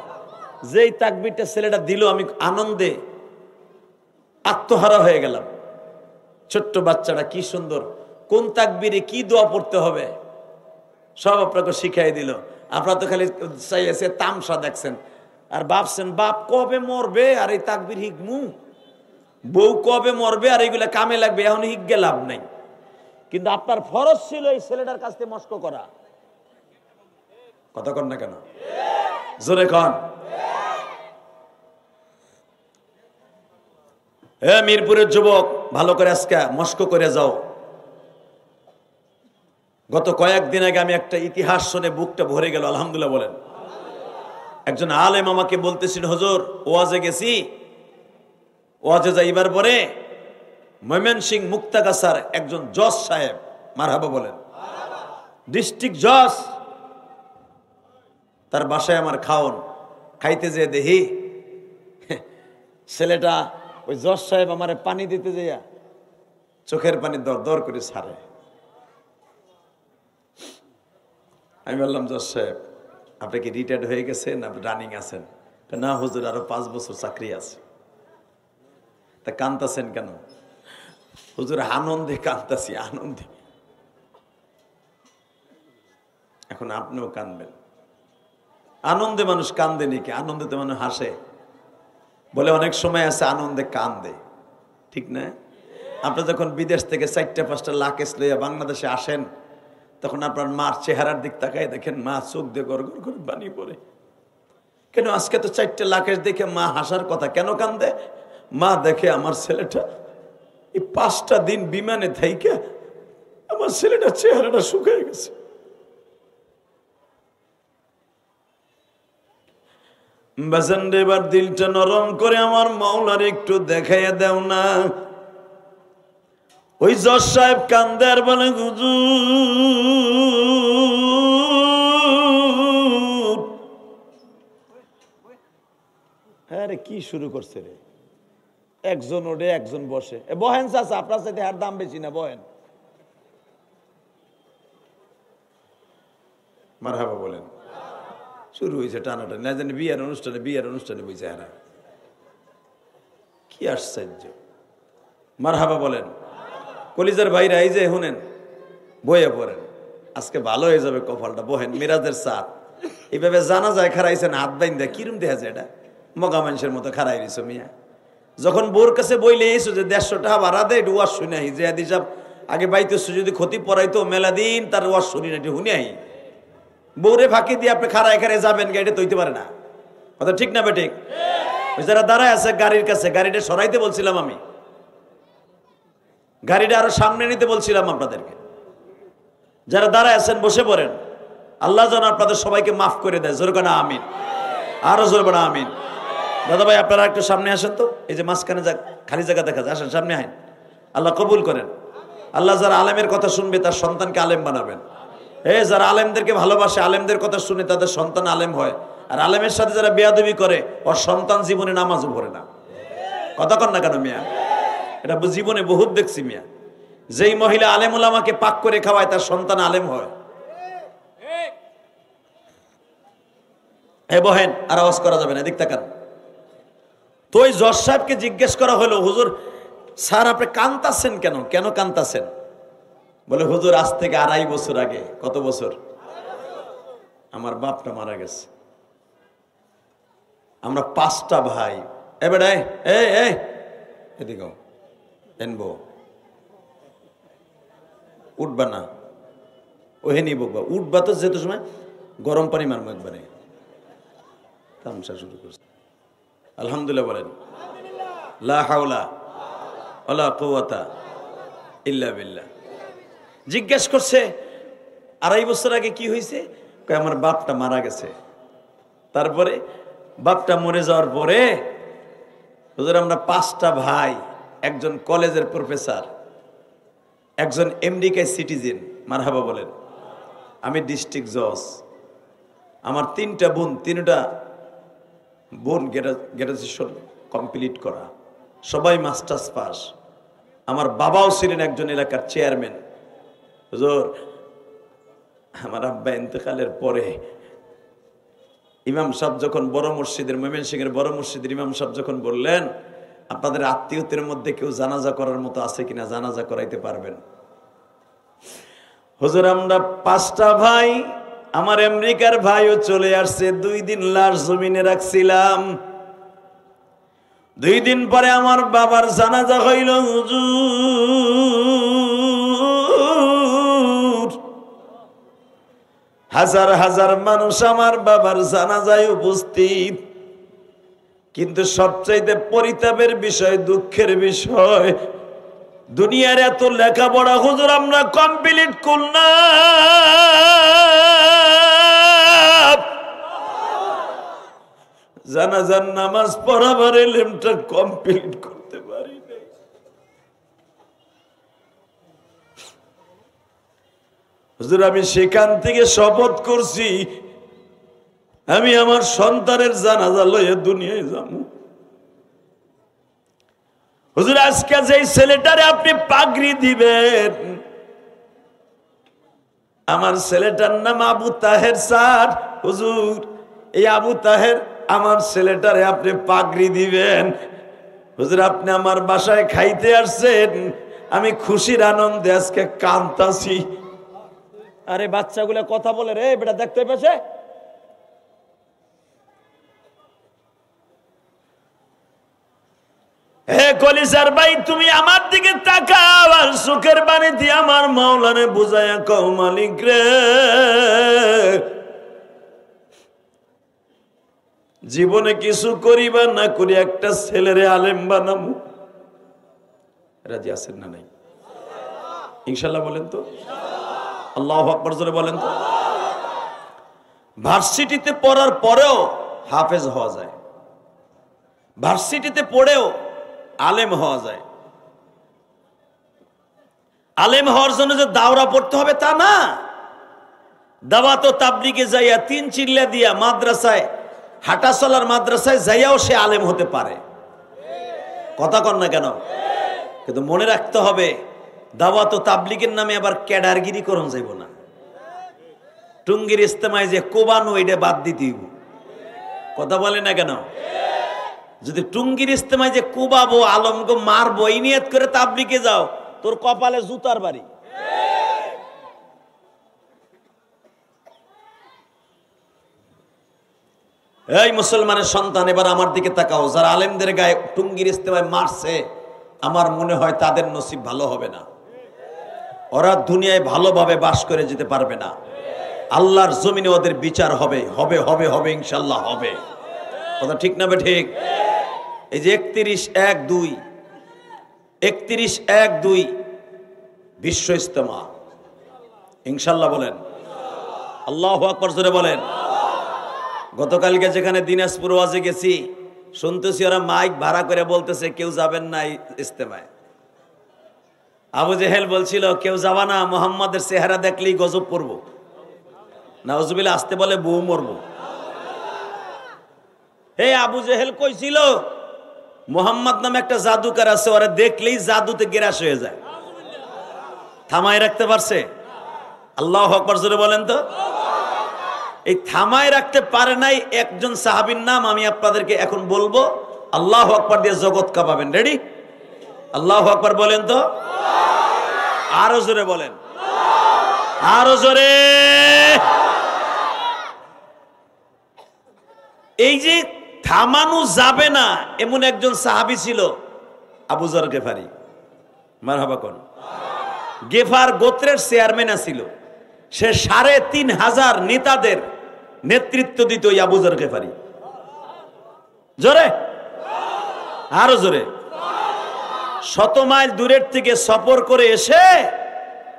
যেই তাকবীরটা ছেলেটা দিল আমি আনন্দে আত্মহারা হয়ে গেলাম। ছোট্ট বাচ্চাটা কি সুন্দর কোন তাকবীরে কি দোয়া পড়তে হবে সব আপনাকে শিখাই দিল। আপনারা তো খালি চাইছে তামসা দেখছেন আর ভাবছেন বাপ কবে মরবে আর এই তাকবীর হিকমু, বউ কবে মরবে আর এইগুলা কামে লাগবে, এখন হিকগে লাভ নাই। কিন্তু আপনার ফরজ ছিল এই ছেলেটার কাছ থেকে মস্ক করা, কথা কন না কেন? জোরে কন। মিরপুরের যুবক ভালো করে আজকে মস্ক করে যাও। গত কয়েকদিন আগে আমি একটা ইতিহাস শুনে বুকটা ভরে গেল, আলহামদুলিল্লাহ বলেন। একজন আলেম আমাকে বলতেছিল, হুজুর ওয়াজে গেছি, ওয়াজে যাইবার পরে ময়মনসিংহ মুক্তাগাছার একজন জজ সাহেব, মারহাবা বলেন, ডিস্ট্রিক্ট জজ, তার বাসায় আমার খাইতে যেয়ে দেখি ছেলেটা ওই জজ সাহেব আমার পানি দিতে যাইয়া চোখের পানি দর করে ছাড়ে। আমি বললাম, জজ সাহেব আপনি কি রিটায়ার্ড হয়ে গেছেন, আপনি রানিং আছেন? না হুজুর আরো 5 বছর চাকরি আছে। তা কান্তাছেন কেন? হুজুর আনন্দে কাঁদতাছি, আনন্দে। এখন আপনিও কাঁদবেন। আনন্দে মানুষ কান্দে নাকি? আনন্দে তো মানুষ হাসে। বলে অনেক সময় আছে আনন্দে কান্দে, ঠিক না? আপনি যখন বিদেশ থেকে 4-5টা লাকেশ লইয়া বাংলাদেশে আসেন, তখন আপনার মার চেহারার দিক তাকায় দেখেন মা চোখ দিয়ে গড় গড় করে পানি পড়ে। কেন? আজকে তো 4টা লাকেশ দেখে মা হাসার কথা, কেন কান্দে? মা দেখে আমার ছেলেটা এই 5টা দিন বিমানে থাইকে আমার ছেলেটার চেহারাটা শুকিয়ে গেছে। বাজান রে, এবার দিলটা নরম করে আমার মাওলার একটু দেখাইয়া দাও না। ওই জজ সাহেব কান্দে আর বলে, হুজুর। আরে কি শুরু করছে রে? একজন ওঠে একজন বসে। বহেন চাচা, আপনার সাথে আর দাম বেশি না, বহেন। মারহাবা বলেন। শুরু হয়েছে টানাটানি, না জানি বিয়ের অনুষ্ঠানে বইছে হারা। কি আশ্চর্য! মারহাবা বলেন। কলিজার ভাইরা, এই যে শুনেন, বইয়ে পড়েন, আজকে ভালো হয়ে যাবে কপালটা। বহেন, মিরাজের সাথ এইভাবে জানা যায় খারাইছেন হাত বাইন্দা, কিরম দেখা যায়? এটা মগা মানুষের মতো খারাই রইছ মিয়া। যখন বোর কাছে বইলে এসো যে 150 টাকা ভাড়া দেয়, একটু ওয়াশ শুনে আহি। যে আদি সাহেব আগে বাইতেছো, যদি ক্ষতি পড়াইতো মেলা দিন তার ওয়াশ শুনি না, একটু শুনে আহি। বউরে ফাঁকি দিয়ে আপনি খারায় খারায় যাবেন, গাড়িটা তৈতে পারে না। কথা ঠিক না বেঠিক? ওই যারা দাঁড়ায় আছে গাড়ির কাছে, গাড়িটা সরাইতে বলছিলাম আমি, গাড়িটা আরো সামনে নিতে বলছিলাম আপনাদেরকে। যারা দাঁড়ায় আছেন বসে পড়েন। আল্লাহ যেন আপনাদের সবাইকে মাফ করে দেয়। জোর করে আমিন, আরো জোর করে আমিন। দাদা ভাই, আপনারা একটু সামনে আসেন তো। এই যে মাঝখানে খালি জায়গা দেখা যায়, আসেন সামনে আইন। আল্লাহ কবুল করেন। আল্লাহ যারা আলেমের কথা শুনবে তার সন্তানকে আলেম বানাবেন। যারা আলেমদেরকে ভালোবাসে, আলেমদের কথা শুনে তাদের সন্তান আলেম হয়। আর আলেমের সাথে যারা বেয়াদবি করে, ওর সন্তান জীবনে নামাজও পড়ে না। কথা কন না কেন মিয়া? এটা জীবনে বহুত দেখছি মিয়া। যেই মহিলা আলেম ওলামাকে পাক করে খাওয়ায়, তার সন্তান আলেম হয়। বহেন, আর আওয়াজ করা যাবে না, এদিক তাকান। তো ওই জজ সাহেবকে জিজ্ঞেস করা হলো, হুজুর স্যার আপনি কান্তাছেন কেন? কেন কান্তাছেন? বলে, হুজুর আজ থেকে 2.5 বছর আগে। কত বছর? আমার বাপটা মারা গেছে। আমরা 5টা ভাই। এবারে এদিকে এনবো, উঠবা না, ওহে নিব উঠবা তো। যেহেতু সময় গরম পানি মারবো একবারে। তামসা শুরু করছে। আলহামদুলিল্লাহ বলেন। লা হাওলা ওয়ালা কুওয়াতা ইল্লা বিল্লাহ। জিজ্ঞেস করছে 2.5 বছর আগে কি হয়েছে? আমার বাপটা মারা গেছে। তারপরে বাপটা মরে যাওয়ার পরে হুজুর আমরা 5টা ভাই, একজন কলেজের প্রফেসর, একজন আমেরিকায় সিটিজেন। মারহাবা বলেন। আমি ডিস্ট্রিক্ট জজ। আমার 3টা বোন, 3টা বোন গ্র্যাজুয়েশন কমপ্লিট করা, সবাই মাস্টার্স পাস। আমার বাবাও ছিলেন একজন এলাকার চেয়ারম্যান। হুজুর আমার আব্বা ইন্তেকালের পরে ইমাম সাহেব যখন বড় মসজিদের, ময়মনসিংহের বড় মসজিদের ইমাম সাহেব যখন বললেন, আপনাদের আত্মীয়দের মধ্যে কেউ জানাজা করার মতো আছে কিনা, জানাজা করাইতে পারবেন? হুজুর আমরা 5টা ভাই, আমার আমেরিকার ভাইও চলে আসছে। 2 দিন লাশ জমিনে রাখছিলাম। 2 দিন পরে আমার বাবার জানাজা হইল। হুজুর হাজার হাজার মানুষ আমার বাবার জানাজায় উপস্থিত। কিন্তু সবচাইতে পরিতাপের বিষয়, দুঃখের বিষয়, দুনিয়ার এত লেখাপড়া হুজুর আমরা কমপ্লিট করলাম, জানাজার নামাজ পড়াবার এলেমটা কমপ্লিট করতে পারি নাই। হুজুর আমি সেখান থেকে শপথ করছি, আমি আমার সন্তানের জানাজা লইয়া দুনিয়ায় যাবো। হুজুর আজকে যে ছেলেটারে আপনি পাগড়ি দিবেন, আমার ছেলেটার নাম আবু তাহের স্যার। হুজুর এই আবু তাহের আমার ছেলেটারে আপনি পাগড়ি দিবেন। হুজুর আপনি আমার বাসায় খাইতে আসছেন, আমি খুশির আনন্দে আজকে কাঁদতাছি। আরে বাচ্চাগুলো কথা বলে রে বেটা, দেখতে পেয়েছে? হে কলিজার ভাই, তুমি আমার দিকে তাকাও আর সুখের বাণী দিয়ে আমার মাওলারে বুঝায়া কও, মালিক রে জীবনে কিছু করিবা না করি একটা ছেলেরে আলেম বানাবো। রাজি আছেন না নাই? ইনশাল্লাহ বলেন তো, আল্লাহু আকবার জোরে বলেন তো। ভার্সিটিতে পড়ার পরেও হাফেজ হওয়া যায়, ভার্সিটিতে পড়েও আলেম হওয়া যায়। আলেম হওয়ার জন্য যে দাওরা পড়তে হবে তা না। দাওয়াত ও তাবলীগে যাইয়া 3 চিল্লা দিয়া মাদ্রাসায়, হাঁটা চলার মাদ্রাসায় যাইয়াও সে আলেম হতে পারে। কথা কন না কেন? কিন্তু মনে রাখতে হবে, দাওয়াত ও তাবলীগের নামে আবার ক্যাডারগিরি করন যাইব না। টুঙ্গির ইস্তেমায় যে কোবানো, এটা বাদ দিতে হইব। কথা বলে না কেন? যদি টুঙ্গির ইস্তেমায় যে কোবাবো, আলমগো মারবো, এই নিয়ত করে তাবলীগে যাও, তোর কপালে জুতার বাড়ি। এই মুসলমানের সন্তান, এবার আমার দিকে তাকাও। যারা আলেমদের গায়ে টুঙ্গির ইস্তেমায় মারছে, আমার মনে হয় তাদের নসিব ভালো হবে না। ওরা দুনিয়ায় ভালোভাবে বাস করে যেতে পারবে না। আল্লাহর জমিনে ওদের বিচার হবে, হবে হবে হবে, ইনশাল্লাহ হবে। কথা ঠিক না বে ঠিক? এই যে 31/1/2 বিশ্ব ইজতেমা, ইনশাল্লাহ বলেন, আল্লাহু আকবার জোরে বলেন। গতকালকে যেখানে দিনাজপুর ওয়াজে গেছি, শুনতেছি ওরা মাইক ভাড়া করে বলতেছে কেউ যাবেন না ইজতেমায়। আবু জেহেল বলছিল কেউ যাবা না, মুহাম্মাদের চেহারা দেখলেই গজব পড়ব। নাউজুবিল্লাহ, আসতে বলে বউ মরব। হে আবু জেহেল কইছিল মুহাম্মদ নামে একটা জাদুকার আছে, ওরা দেখলেই জাদুতে গেরাস হয়ে যায়। থামায় রাখতে পারছে? আল্লাহু আকবার জোরে বলেন তো। এই থামায় রাখতে পারে নাই একজন সাহাবীর নাম আমি আপনাদেরকে এখন বলবো। আল্লাহু আকবার দিয়ে জগৎ কাঁপাবেন। রেডি? আল্লাহু আকবার বলেন তো, আরো জোরে বলেন, আরো জোরে। এই যে থামানো যাবে না এমন একজন সাহাবী ছিল, আবু যর গেফারি। মারহাবা কোন? গেফার গোত্রের চেয়ারম্যান ছিল। সে ৩,৫০০ নেতাদের নেতৃত্ব দিত ওই আবু যর গেফারি। জোরে, আরো জোরে। ১০০ মাইল দূরের থেকে সফর করে এসে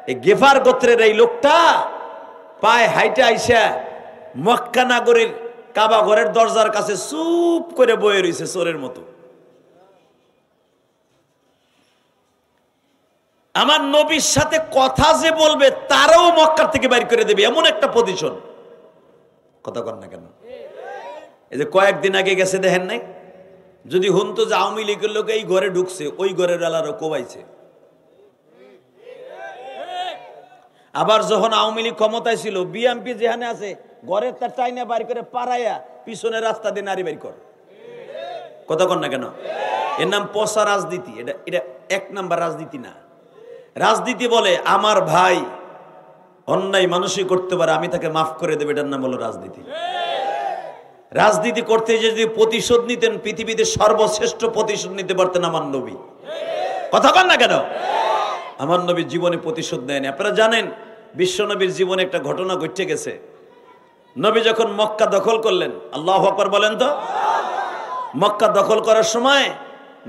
এই গেফার গোত্রের এই লোকটা পায়ে হাইটে আইসা মক্কা নগরীর কাবা ঘরের দরজার কাছে চুপ করে বয়ে রয়েছে চোরের মতো। আমার নবীর সাথে কথা যে বলবে তারাও মক্কার থেকে বাইর করে দেবে, এমন একটা পজিশন। কথা কর না কেন? এই যে কয়েকদিন আগে গেছে দেখেন নাই? যদি হুনতো যে আওয়ামী লীগের লোক এই ঘরে ঢুকছে, ওই ঘরের আলারও কোবাইছে। আবার যখন আওয়ামী লীগ ক্ষমতায় ছিল, বিএমপি যেখানে আছে ঘরের তার টাইনা বাড়ি করে পাড়াইয়া পিছনের রাস্তা দিয়ে নারী বাড়ি কর। কথা কর না কেন? এর নাম পচা রাজনীতি। এটা 1 নাম্বার রাজনীতি না। রাজনীতি বলে আমার ভাই অন্যায় মানুষই করতে পারে, আমি তাকে মাফ করে দেব, এটার নাম হলো রাজনীতি। রাজনীতি করতে যদি প্রতিশোধ নিতেন, পৃথিবীতে সর্বশ্রেষ্ঠ প্রতিশোধ নিতে পারতেন আমার নবী। কথা কন না কেন? আমার নবী জীবনে প্রতিশোধ নেয়নি। আপনারা জানেন বিশ্ব নবীর জীবনে একটা ঘটনা ঘটে গেছে। নবী যখন মক্কা দখল করলেন, আল্লাহু আকবার বলেন তো। মক্কা দখল করার সময়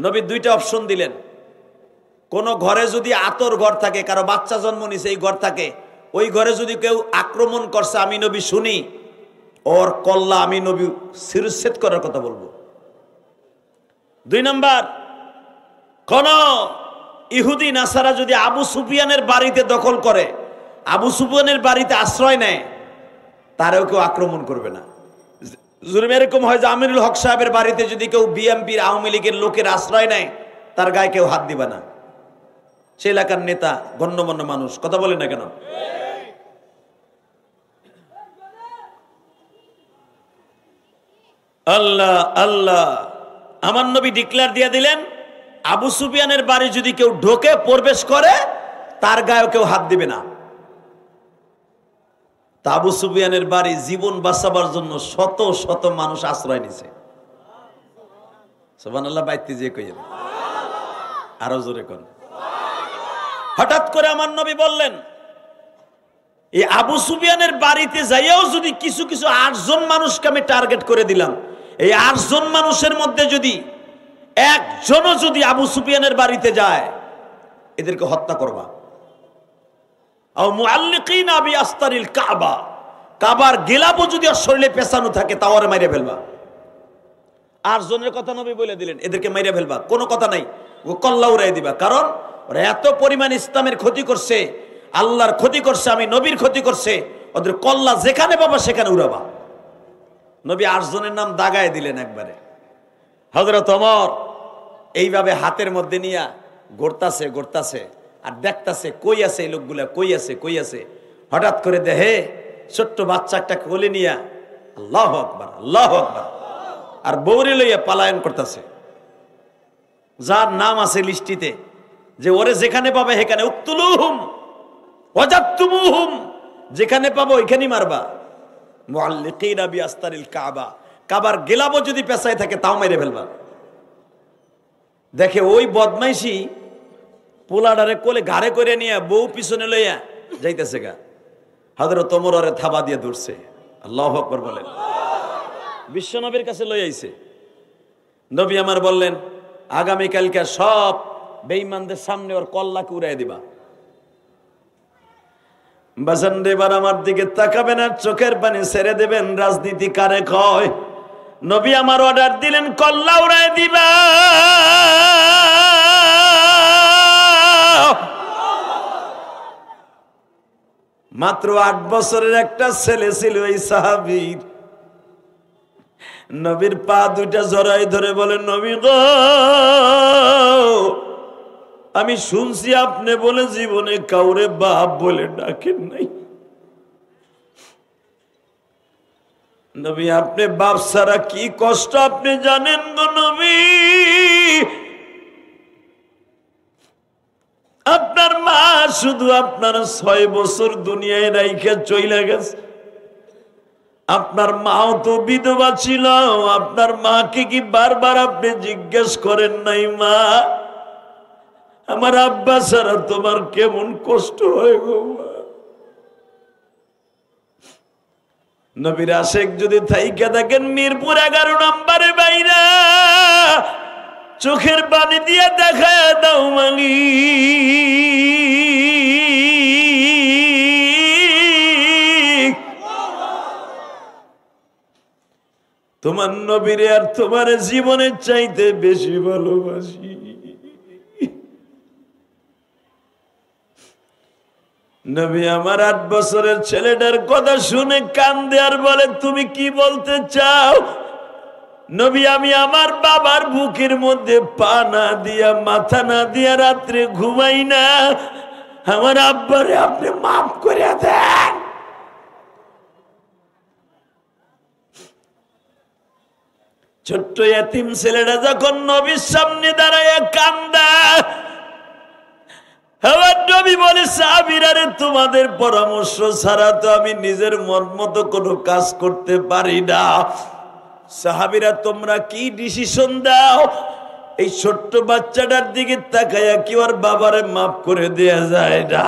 নবী 2টা অপশন দিলেন। কোন ঘরে যদি আতর ঘর থাকে, কারো বাচ্চা জন্ম নিছে এই ঘর থাকে, ওই ঘরে যদি কেউ আক্রমণ করছে আমি নবী শুনি, ওর কল্লা আমি নবী শিরচ্ছেদ করার কথা বলবো। 2 নাম্বার, কোন ইহুদি নাসারা যদি আবু সুফিয়ানের বাড়িতে দখল করে, আবু সুফিয়ানের বাড়িতে আশ্রয় নেয়, তারেও কেউ আক্রমণ করবে না। জুলুম এরকম হয় যে আমিরুল হক সাহেবের বাড়িতে যদি কেউ বিএমপির আওয়ামী লীগের লোকের আশ্রয় নেয়, তার গায়ে কেউ হাত দিবে না। সে এলাকার নেতা, গণ্যমান্য মানুষ। কথা বলে না কেন? আল্লাহ আল্লাহ, আমার নবী ডিক্লেয়ার দিয়ে দিলেন আবু সুফিয়ানের বাড়ি যদি কেউ ঢোকে প্রবেশ করে তার গায়ে কেউ হাত দিবে না। তা আবু সুফিয়ানের বাড়ি জীবন বাঁচাবার জন্য শত শত মানুষ আশ্রয় নিছে। সুবহানাল্লাহ বাইতে যে কইেন আরো জোরে কোন। হঠাৎ করে আমার নবী বললেন, এই আবু সুফিয়ানের বাড়িতে যাইয়াও যদি কিছু কিছু 8 জন মানুষকে আমি টার্গেট করে দিলাম, এই 8 জন মানুষের মধ্যে যদি একজনও যদি আবু সুফিয়ানের বাড়িতে যায় এদেরকে হত্যা করবা। আও মুআল্লিকিনা বিআস্তারিল কাবা, কাবার গেলাপও যদি ওর শরীরে পেছানো থাকে তাও ওরে মাইরে ফেলবা। 8 জনের কথা নবী বলে দিলেন, এদেরকে মাইরে ফেলবা, কোনো কথা নাই, ও কল্লা উড়াই দিবা। কারণ ওরা এত পরিমাণ ইসলামের ক্ষতি করছে, আল্লাহর ক্ষতি করছে, আমি নবীর ক্ষতি করছে, ওদের কল্লা যেখানে পাবা সেখানে উড়াবা। নবী 8 জনের নাম দাগায় দিলেন একবারে। হযরত ওমর এইভাবে হাতের মধ্যে নিয়া ঘুরতাছে ঘুরতাছে আর দেখতাছে কই আছে এই লোকগুলা, কই আছে কই আছে। হঠাৎ করে দেখে ছোট্ট বাচ্চা একটা কোলে নিয়া আল্লাহু আকবার আল্লাহু আকবার আর বউরে লইয়া পালায়ন করতেছে। যার নাম আছে লিস্টিতে, যে ওরে যেখানে পাবে সেখানে উক্তুলুহুম ওয়াজাতুমুহুম, যেখানে পাবো ওইখানেই মারবা। মুআল্লিকিনা বিআস্তারিল কাবা, কাবার গেলাবো যদি পেছায় থাকে তাও মেরে ফেলবা। দেখে ওই বদমাইশি পোলাডারে কোলে ঘাড়ে করে নিয়ে বউ পিছনে লইয়া যাইতেছে গা। হযরত ওমর ওরে থাবা দিয়ে ধরছে। আল্লাহু আকবার বলেন। বিশ্ব নবীর কাছে লই আইছে। নবী আমার বললেন, আগামীকালকে সব বেঈমানদের সামনে ওর কল্লাকে উড়াই দিবা। বাজান এবার আমার দিকে তাকাবেন আর চোখের পানি ছেড়ে দেবেন। রাজনীতি কারে কয়? নবী আমার অর্ডার দিলেন কল্লা উড়াই দিবা। মাত্র 8 বছরের একটা ছেলে ছিল এই সাহাবীর। নবীর পা দুইটা জড়াই ধরে বলে, নবী গো, আমি শুনছি আপনি বলে জীবনে কাউরে বাপ বলে ডাকেন নাই। নবী আপনি বাপ ছাড়া কি কষ্ট আপনি জানেন গো নবী। আপনার মা শুধু আপনার 6 বছর দুনিয়ায় রাইখা চইলা গেছে। আপনার মাও তো বিধবা ছিল। আপনার মাকে কি বারবার আপনি জিজ্ঞেস করেন নাই, মা আমার আব্বা ছাড়া তোমার কেমন কষ্ট হয় গো মা? নবীর আশেক যদি থাইকা থাকেন মিরপুর 11 নম্বরে বাইরা চোখের পানি দিয়ে দেখা দাও মালি। তোমার নবীরে আর তোমার জীবনের চাইতে বেশি ভালোবাসি। নবী আমার 8 বছরের ছেলেটার কথা শুনে কান্দে আর বলে, তুমি কি বলতে চাও? নবী আমি আমার বাবার বুকের মধ্যে পা না দিয়া মাথা না দিয়া রাত্রে ঘুমাই না। আমার আব্বারে আপনি মাফ করে দেন। ছোট্ট এতিম ছেলেটা যখন নবীর সামনে দাঁড়ায় কান্দা, আমার নবী বলে, সাহাবীরা রে, তোমাদের পরামর্শ ছাড়া তো আমি নিজের মন মতো কোনো কাজ করতে পারি না। সাহাবীরা তোমরা কি ডিসিশন দাও? এই ছোট্ট বাচ্চাটার দিকে তাকায়া কি ওর বাবারে মাফ করে দেয়া যায় না?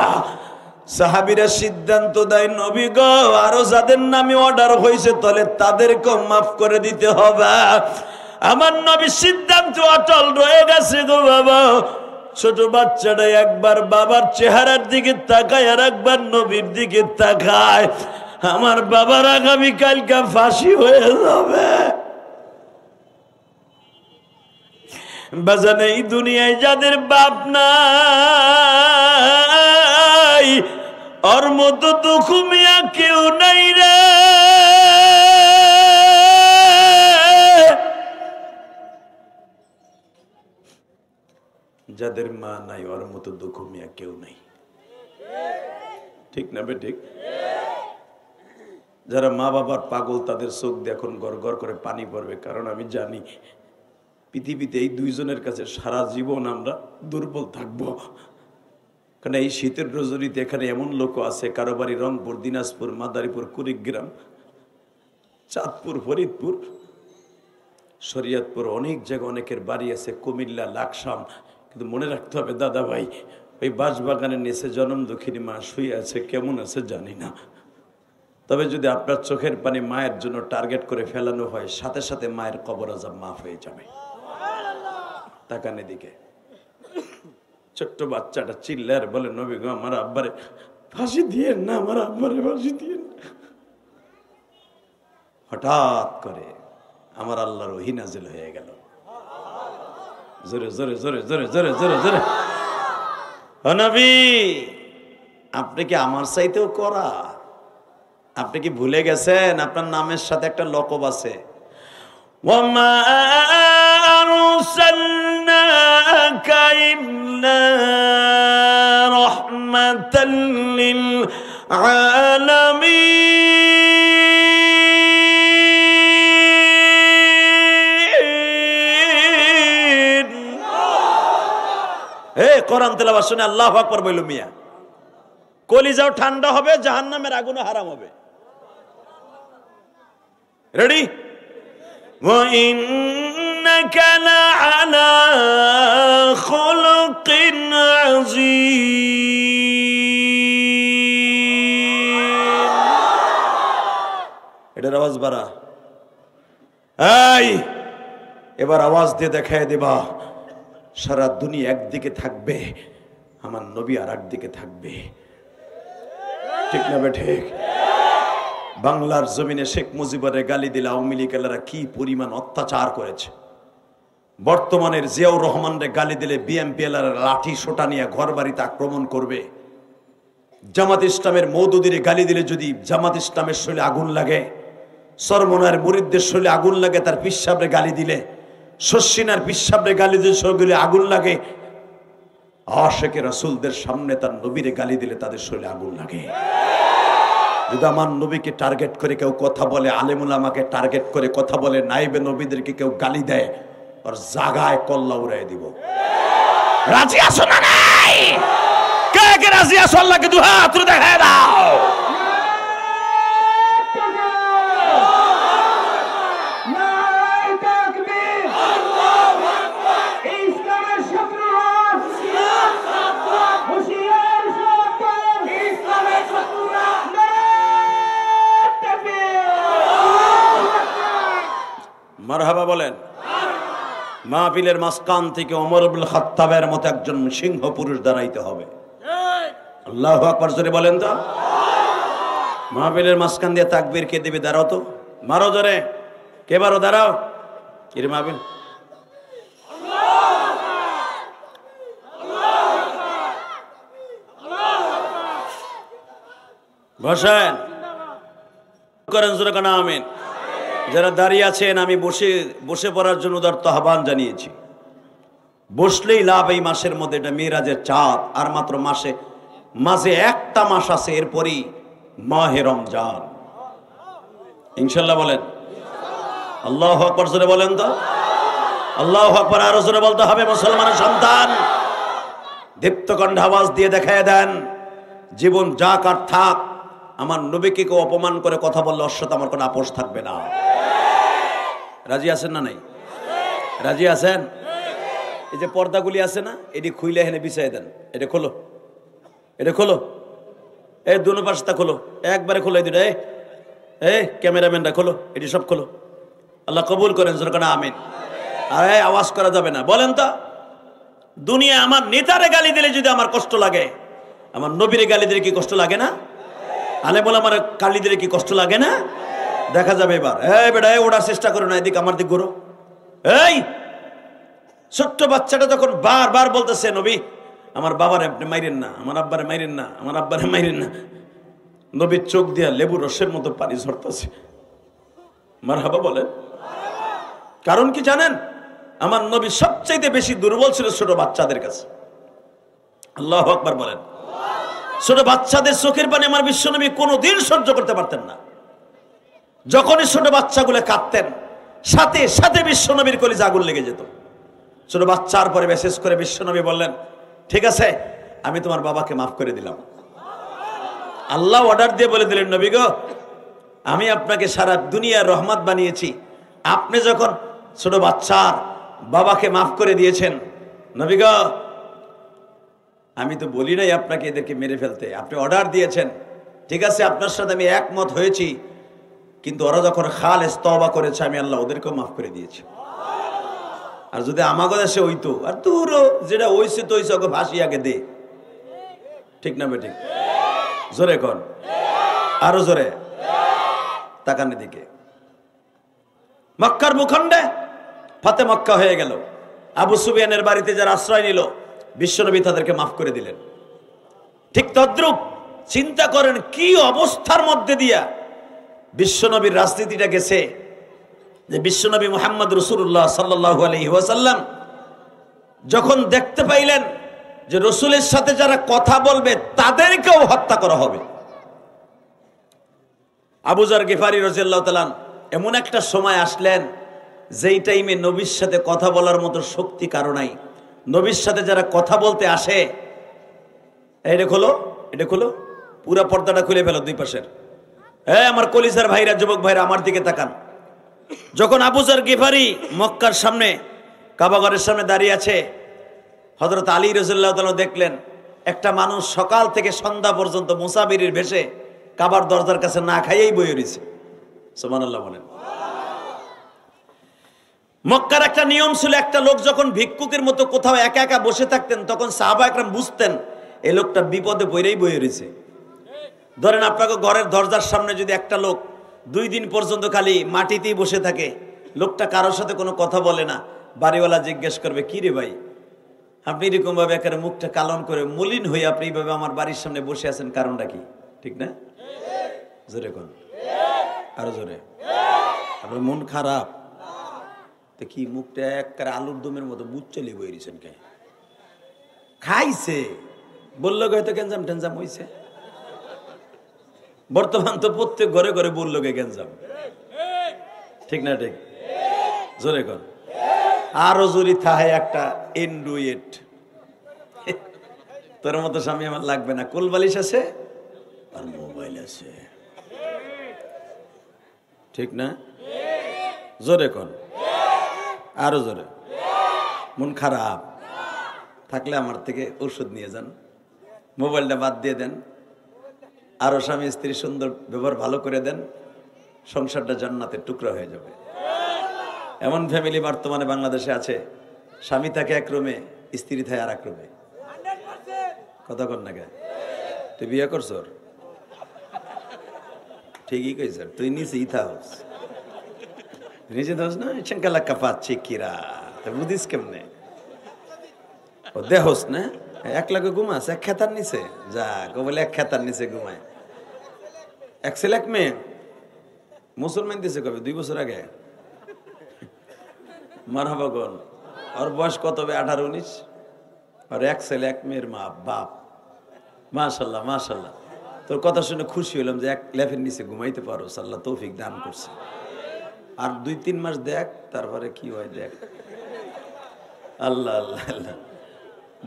সাহাবীরা সিদ্ধান্ত দেয়, নবী গো, আরো যাদের নামে অর্ডার হয়েছে তাহলে তাদেরকেও মাফ করে দিতে হবে। আমার নবী সিদ্ধান্ত অটল রয়ে গেছে গো বাবা। ছোট বাচ্চাটা একবার বাবার চেহারার দিকে তাকায় আর একবার নবীর দিকে তাকায়। আমার বাবার আগামীকালকে ফাঁসি হয়ে যাবে। বাজান এই দুনিয়ায় যাদের বাপ নাই ওর মতো দুঃখ মিয়া কেউ নাই রে। যাদের মা নাই ওর মতো দুঃখ মিয়া কেউ নাই। ঠিক না বে ঠিক? যারা মা বাবার পাগল তাদের চোখ দিয়ে এখন গড় গড় করে পানি পড়বে, কারণ আমি জানি পৃথিবীতে এই দুইজনের কাছে সারা জীবন আমরা দুর্বল থাকবো। কারণ এই শীতের রজনীতে এখানে এমন লোক আছে, কারো বাড়ি রংপুর, দিনাজপুর, মাদারীপুর, কুড়িগ্রাম, চাঁদপুর, ফরিদপুর, শরীয়তপুর, অনেক জায়গায় অনেকের বাড়ি আছে, কুমিল্লা, লাকসাম। কিন্তু মনে রাখতে হবে দাদা ভাই, ওই বাঁশবাগানের নিচে জনম দুঃখিনী মা শুয়ে আছে, কেমন আছে জানি না। তবে যদি আপনার চোখের পানি মায়ের জন্য টার্গেট করে ফেলানো হয়, সাথে সাথে মায়ের কবর আযাব মাফ হয়ে যাবে। তাকান এদিকে, ছোট্ট বাচ্চাটা চিল্লায় আর বলে, নবী গো আমার আব্বারে ফাঁসি দিয়েন না, আমার আব্বারে ফাঁসি দিয়েন। হঠাৎ করে আমার আল্লাহর ওহী নাজিল হয়ে গেল। জোরে জোরে জোরে জোরে জোরে জোরে জোরে, ও নবী আপনি কি আমার চাইতেও করা? আপনি কি ভুলে গেছেন আপনার নামের সাথে একটা লকব আছে? ওয়ামা আরসালনাকা ইল্লা রাহমাতাল লিল আলামিন। কোরআন তেলাওয়াত শুনে আল্লাহু আকবার বইল মিয়া, কলিজাও ঠান্ডা হবে, জাহান্নামের আগুনও হারাম হবে। রেডি? ওয়া ইন্নাকা লাআলা খুলুকিন আযীম। এটার আওয়াজ বাড়া। এই এবার আওয়াজ দিয়ে দেখায় দিবা, সারা দুনিয়া একদিকে থাকবে, আমার নবী আর একদিকে থাকবে। ঠিক না বে ঠিক? বাংলার জমিনে শেখ মুজিবুরের গালি দিলে আওয়ামী লীগেরা কি পরিমাণ অত্যাচার করেছে। বর্তমানের জিয়াউর রহমানরে গালি দিলে বিএনপি লাঠি সোটা নিয়ে ঘর বাড়িতে আক্রমণ করবে। জামাত ইসলামের মওদুদিরে গালি দিলে যদি জামাত ইসলামের শরীরে আগুন লাগে, সরমনার মুরিদদের শরীরে আগুন লাগে, তার পিসাবরে গালি দিলে, শশিনার পিসাবরে গালি দিলে শরীরে আগুন লাগে, আশিকে রাসূলদের সামনে তার নবীরে গালি দিলে তাদের শরীরে আগুন লাগে। যদি আমার নবীকে টার্গেট করে কেউ কথা বলে, আলেমুল আমাকে টার্গেট করে কথা বলে, নাইবে নবীদেরকে কেউ গালি দেয়, আর জাগায় কল্লা উড়াই দিব। রাজি আছো না নাই? কে কে রাজি আছো? আল্লাহকে দুই হাত তুলে দেখায় দাও। মারহাবা বলেন। মাহফিলের মাঝখান থেকে ওমর ইবনে খাত্তাবের মতো একজন সিংহ পুরুষ দাঁড়াইতে হবে। আল্লাহু আকবার জোরে বলেন তো। মাহফিলের মাঝখান দিয়ে তাকবীর কে দিবে? দাঁড়াও তো, মারো জোরে, কে বারো দাঁড়াও। কি রে মাহফিল? বসেন করেন জোরে কানা আমিন। যারা দাঁড়িয়ে আছেন, আমি বসে পড়ার জন্য উদারত আহ্বান জানিয়েছি। বসলেই লাভ। এই মাসের মধ্যে এটা মিরাজের চাঁদ, আর মাত্র মাসে একটা মাস আছে, এরপরই মাহে রমজান ইনশাল্লাহ বলেন। আল্লাহু আকবার জোরে বলেন তো। আল্লাহু আকবার আরো জোরে বলতে হবে মুসলমানের সন্তান। দীপ্ত কণ্ঠে আওয়াজ দিয়ে দেখায় দেন, জীবন যাক আর থাক, আমার নবীকে কেউ অপমান করে কথা বললে ওর সাথে আমার কোনো আপোষ থাকবে না। রাজি আছেন না নাই? রাজি আছেন? এই যে পর্দাগুলি আছে না, এটি খুইলে হেনে বিছাই দেন। এটা খোলো, এটা খোলো, এই দুনো পাশটা খোলো, একবারে খোলো। এই দুটা এই ক্যামেরাম্যানরা খোলো, এটি সব খোলো। আল্লাহ কবুল করেন জোরে আমিন। আর আওয়াজ করা যাবে না। বলেন তো, দুনিয়া আমার নেতারে গালি দিলে যদি আমার কষ্ট লাগে, আমার নবীরে গালি দিলে কি কষ্ট লাগে না? আলে বলে আমার গালি দিলে কি কষ্ট লাগে না? দেখা যাবে এবার। এই বেটা, ওড়ার চেষ্টা করো না, এদিকে আমার দিক ঘুরো। এই ছোট্ট বাচ্চাটা যখন বারবার বলতেছে, নবী আমার বাবারে আপনি মাইরেন না, আমার আব্বারে মাইরেন না, আমার আব্বারে মাইরেন না, নবীর চোখ দিয়া লেবু রসের মতো পানি ঝরতেছে। মারহাবা বলেন। কারণ কি জানেন? আমার নবী সবচাইতে বেশি দুর্বল ছিল ছোট বাচ্চাদের কাছে। আল্লাহু আকবার বলেন। ছোট বাচ্চাদের চোখের পানি আমার বিশ্বনবী কোনোদিন সহ্য করতে পারতেন না। যখনই ছোট বাচ্চাগুলো কাঁদতেন, সাথে সাথে বিশ্বনবীর কলিজা আগুন লেগে যেত। ছোট বাচ্চার পরে মেসেজ করে বিশ্বনবী বললেন, ঠিক আছে আমি তোমার বাবাকে মাফ করে দিলাম। আল্লাহ অর্ডার দিয়ে বলে দিলেন, নবী গো আমি আপনাকে সারা দুনিয়ার রহমত বানিয়েছি, আপনি যখন ছোট বাচ্চার বাবাকে মাফ করে দিয়েছেন, নবী গো আমি তো বলি নাই আপনাকে এদেরকে মেরে ফেলতে, আপনি অর্ডার দিয়েছেন, ঠিক আছে আপনার সাথে আমি একমত হয়েছি, কিন্তু ওরা যখন খালেস তওবা করেছে আমি আল্লাহ ওদেরকেও মাফ করে দিয়েছি। আর যদি আমাকে দেশে হইতো, আর তোরও যেটা হইছে তো হইছে, ওকে ফাঁসি আগে দে, ঠিক না বেঠিক? জোরে কর, আরো জোরে। তাকানের দিকে মক্কার ভূখণ্ডে ফাতে মক্কা হয়ে গেল। আবু সুফিয়ানের বাড়িতে যারা আশ্রয় নিল, বিশ্বনবী তাদেরকে মাফ করে দিলেন। ঠিক তদ্রূপ চিন্তা করেন কি অবস্থার মধ্যে দিয়া বিশ্বনবীর রাজনীতিটা গেছে, যে বিশ্বনবী মুহাম্মদ রাসূলুল্লাহ সাল্লাল্লাহু আলাইহি ওয়াসাল্লাম যখন দেখতে পাইলেন যে রসুলের সাথে যারা কথা বলবে তাদেরকেও হত্যা করা হবে, আবু যর গিফারি রাদিয়াল্লাহু তাআলা এমন একটা সময় আসলেন যেই টাইমে নবীর সাথে কথা বলার মতো শক্তি কারো নাই। নবীর সাথে যারা কথা বলতে আসে, এটা খোলো পুরা পর্দাটা খুলে ফেলো দুই পাশের। আমার কলিজার ভাইরা, যুবক ভাইরা আমার দিকে তাকান। যখন আবু যর গিফারি মক্কার সামনে কাবাঘরের সামনে দাঁড়িয়ে আছে, হযরত আলী রাদিয়াল্লাহু তাআলা দেখলেন একটা মানুষ সকাল থেকে সন্ধ্যা পর্যন্ত মুসাফিরের ভেষে কাবার দরজার কাছে না খাইয়েই বয়ে রয়েছে। সুবহানাল্লাহ বলেন। মক্কার একটা নিয়ম ছিল, একটা লোক যখন ভিক্ষুকের মতো কোথাও একা একা বসে থাকতেন তখন সাহাবা একরাম বুঝতেন এই লোকটা বিপদে পড়েই বয়ে রয়েছে। ধরেন আপনাকে ঘরের দরজার সামনে যদি একটা লোক 2 দিন পর্যন্ত খালি মাটিতেই বসে থাকে, লোকটা কারোর সাথে কোনো কথা বলে না, বাড়িওয়ালা জিজ্ঞেস করবে, কি রে ভাই আপনি এরকম ভাবে একেবারে মুখটা কালন করে মলিন হয়ে আপনি এইভাবে আমার বাড়ির সামনে বসে আছেন, কারণটা কি? ঠিক না? জোরে কোন, আরো জোরে। আপনার মন খারাপ তো কি মুখটা একেবারে আলুর দমের মতো বুঝ চলে বই দিয়েছেন, কে খাইছে বললো হয়তো গেঞ্জাম টেঞ্জাম হয়েছে। বর্তমান তো প্রত্যেক ঘরে ঘরে বললো গে গেঞ্জাম, ঠিক না? ঠিক, জোরে কর। আরো জোরে থাহে একটা এন্ড্রয়েড, তোর মতো স্বামী আমার লাগবে না, কোলবালিশ আছে আর মোবাইল আছে, ঠিক না? জোরে কর, আরো জোরে। মন খারাপ থাকলে আমার থেকে ওষুধ নিয়ে যান, মোবাইলটা বাদ দিয়ে দেন, আরো স্বামী স্ত্রী সুন্দর ব্যবহার ভালো করে দেন, সংসারটা জান্নাতের টুকরা হয়ে যাবে। এমন ফ্যামিলি বর্তমানে বাংলাদেশে আছে, স্বামী থাকে এক রুমে, স্ত্রী থাকে আর এক রুমে। কথা কর না কে? তুই বিয়ে করছ? ঠিকই কইছ, তুই নিচেই থাকস, নিচে থাকস না, চেঙ্কালা কাপাচ্ছি কিরা, বুঝিস কেমনে? ও দেহস না এক লাখে ঘুমাস এক খেতার নিচে, যা বলে এক খেতার নিচে ঘুমায়। এক ছেলে এক মেয়ে মুসলমান দিছে কবে 2 বছর আগে, মারহাবা গন। ওর বয়স কত হবে? 18-19। আর এক ছেলে এক মেয়ের মা বাপ। মাশাল্লাহ মাশাল্লাহ, তোর কথা শুনে খুশি হলাম যে এক লেফের নিচে ঘুমাইতে পারো, আল্লাহ তৌফিক দান করছে। আর 2-3 মাস দেখ, তারপরে কি হয় দেখ। আল্লাহ আল্লাহ আল্লাহ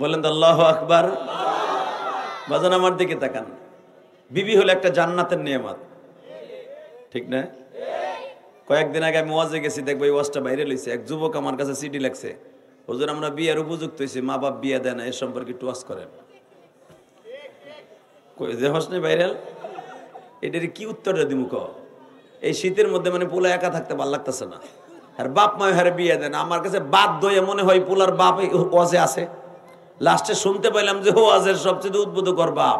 বলেন তো আল্লাহু আকবার। বাজান আমার দিকে তাকান, বিবি হলো একটা জান্নাতের নিয়ামত, ঠিক না? কয়েকদিন আগে আমি ওয়াজে গেছি, দেখবো এই ওয়াজটা বাইরে লইছে। এক যুবক আমার কাছে চিঠি লাগছে, হুজুর আমরা বিয়ের উপযুক্ত হয়েছি, মা বাপ বিয়ে দেয় না, এ সম্পর্কে একটু ওয়াজ করেন। যে হসনে ভাইরাল, এটার কি উত্তরটা দিমু? এই শীতের মধ্যে মানে পোলা একা থাকতে ভালো লাগতেছে না, আর বাপ মায় হারে বিয়ে দেন। আমার কাছে বাদ দয়ে মনে হয় পোলার বাপ ওয়াজে আছে। লাস্টে শুনতে পাইলাম যে ওয়াজের সবচেয়ে উদ্বুদ্ধকর বাপ।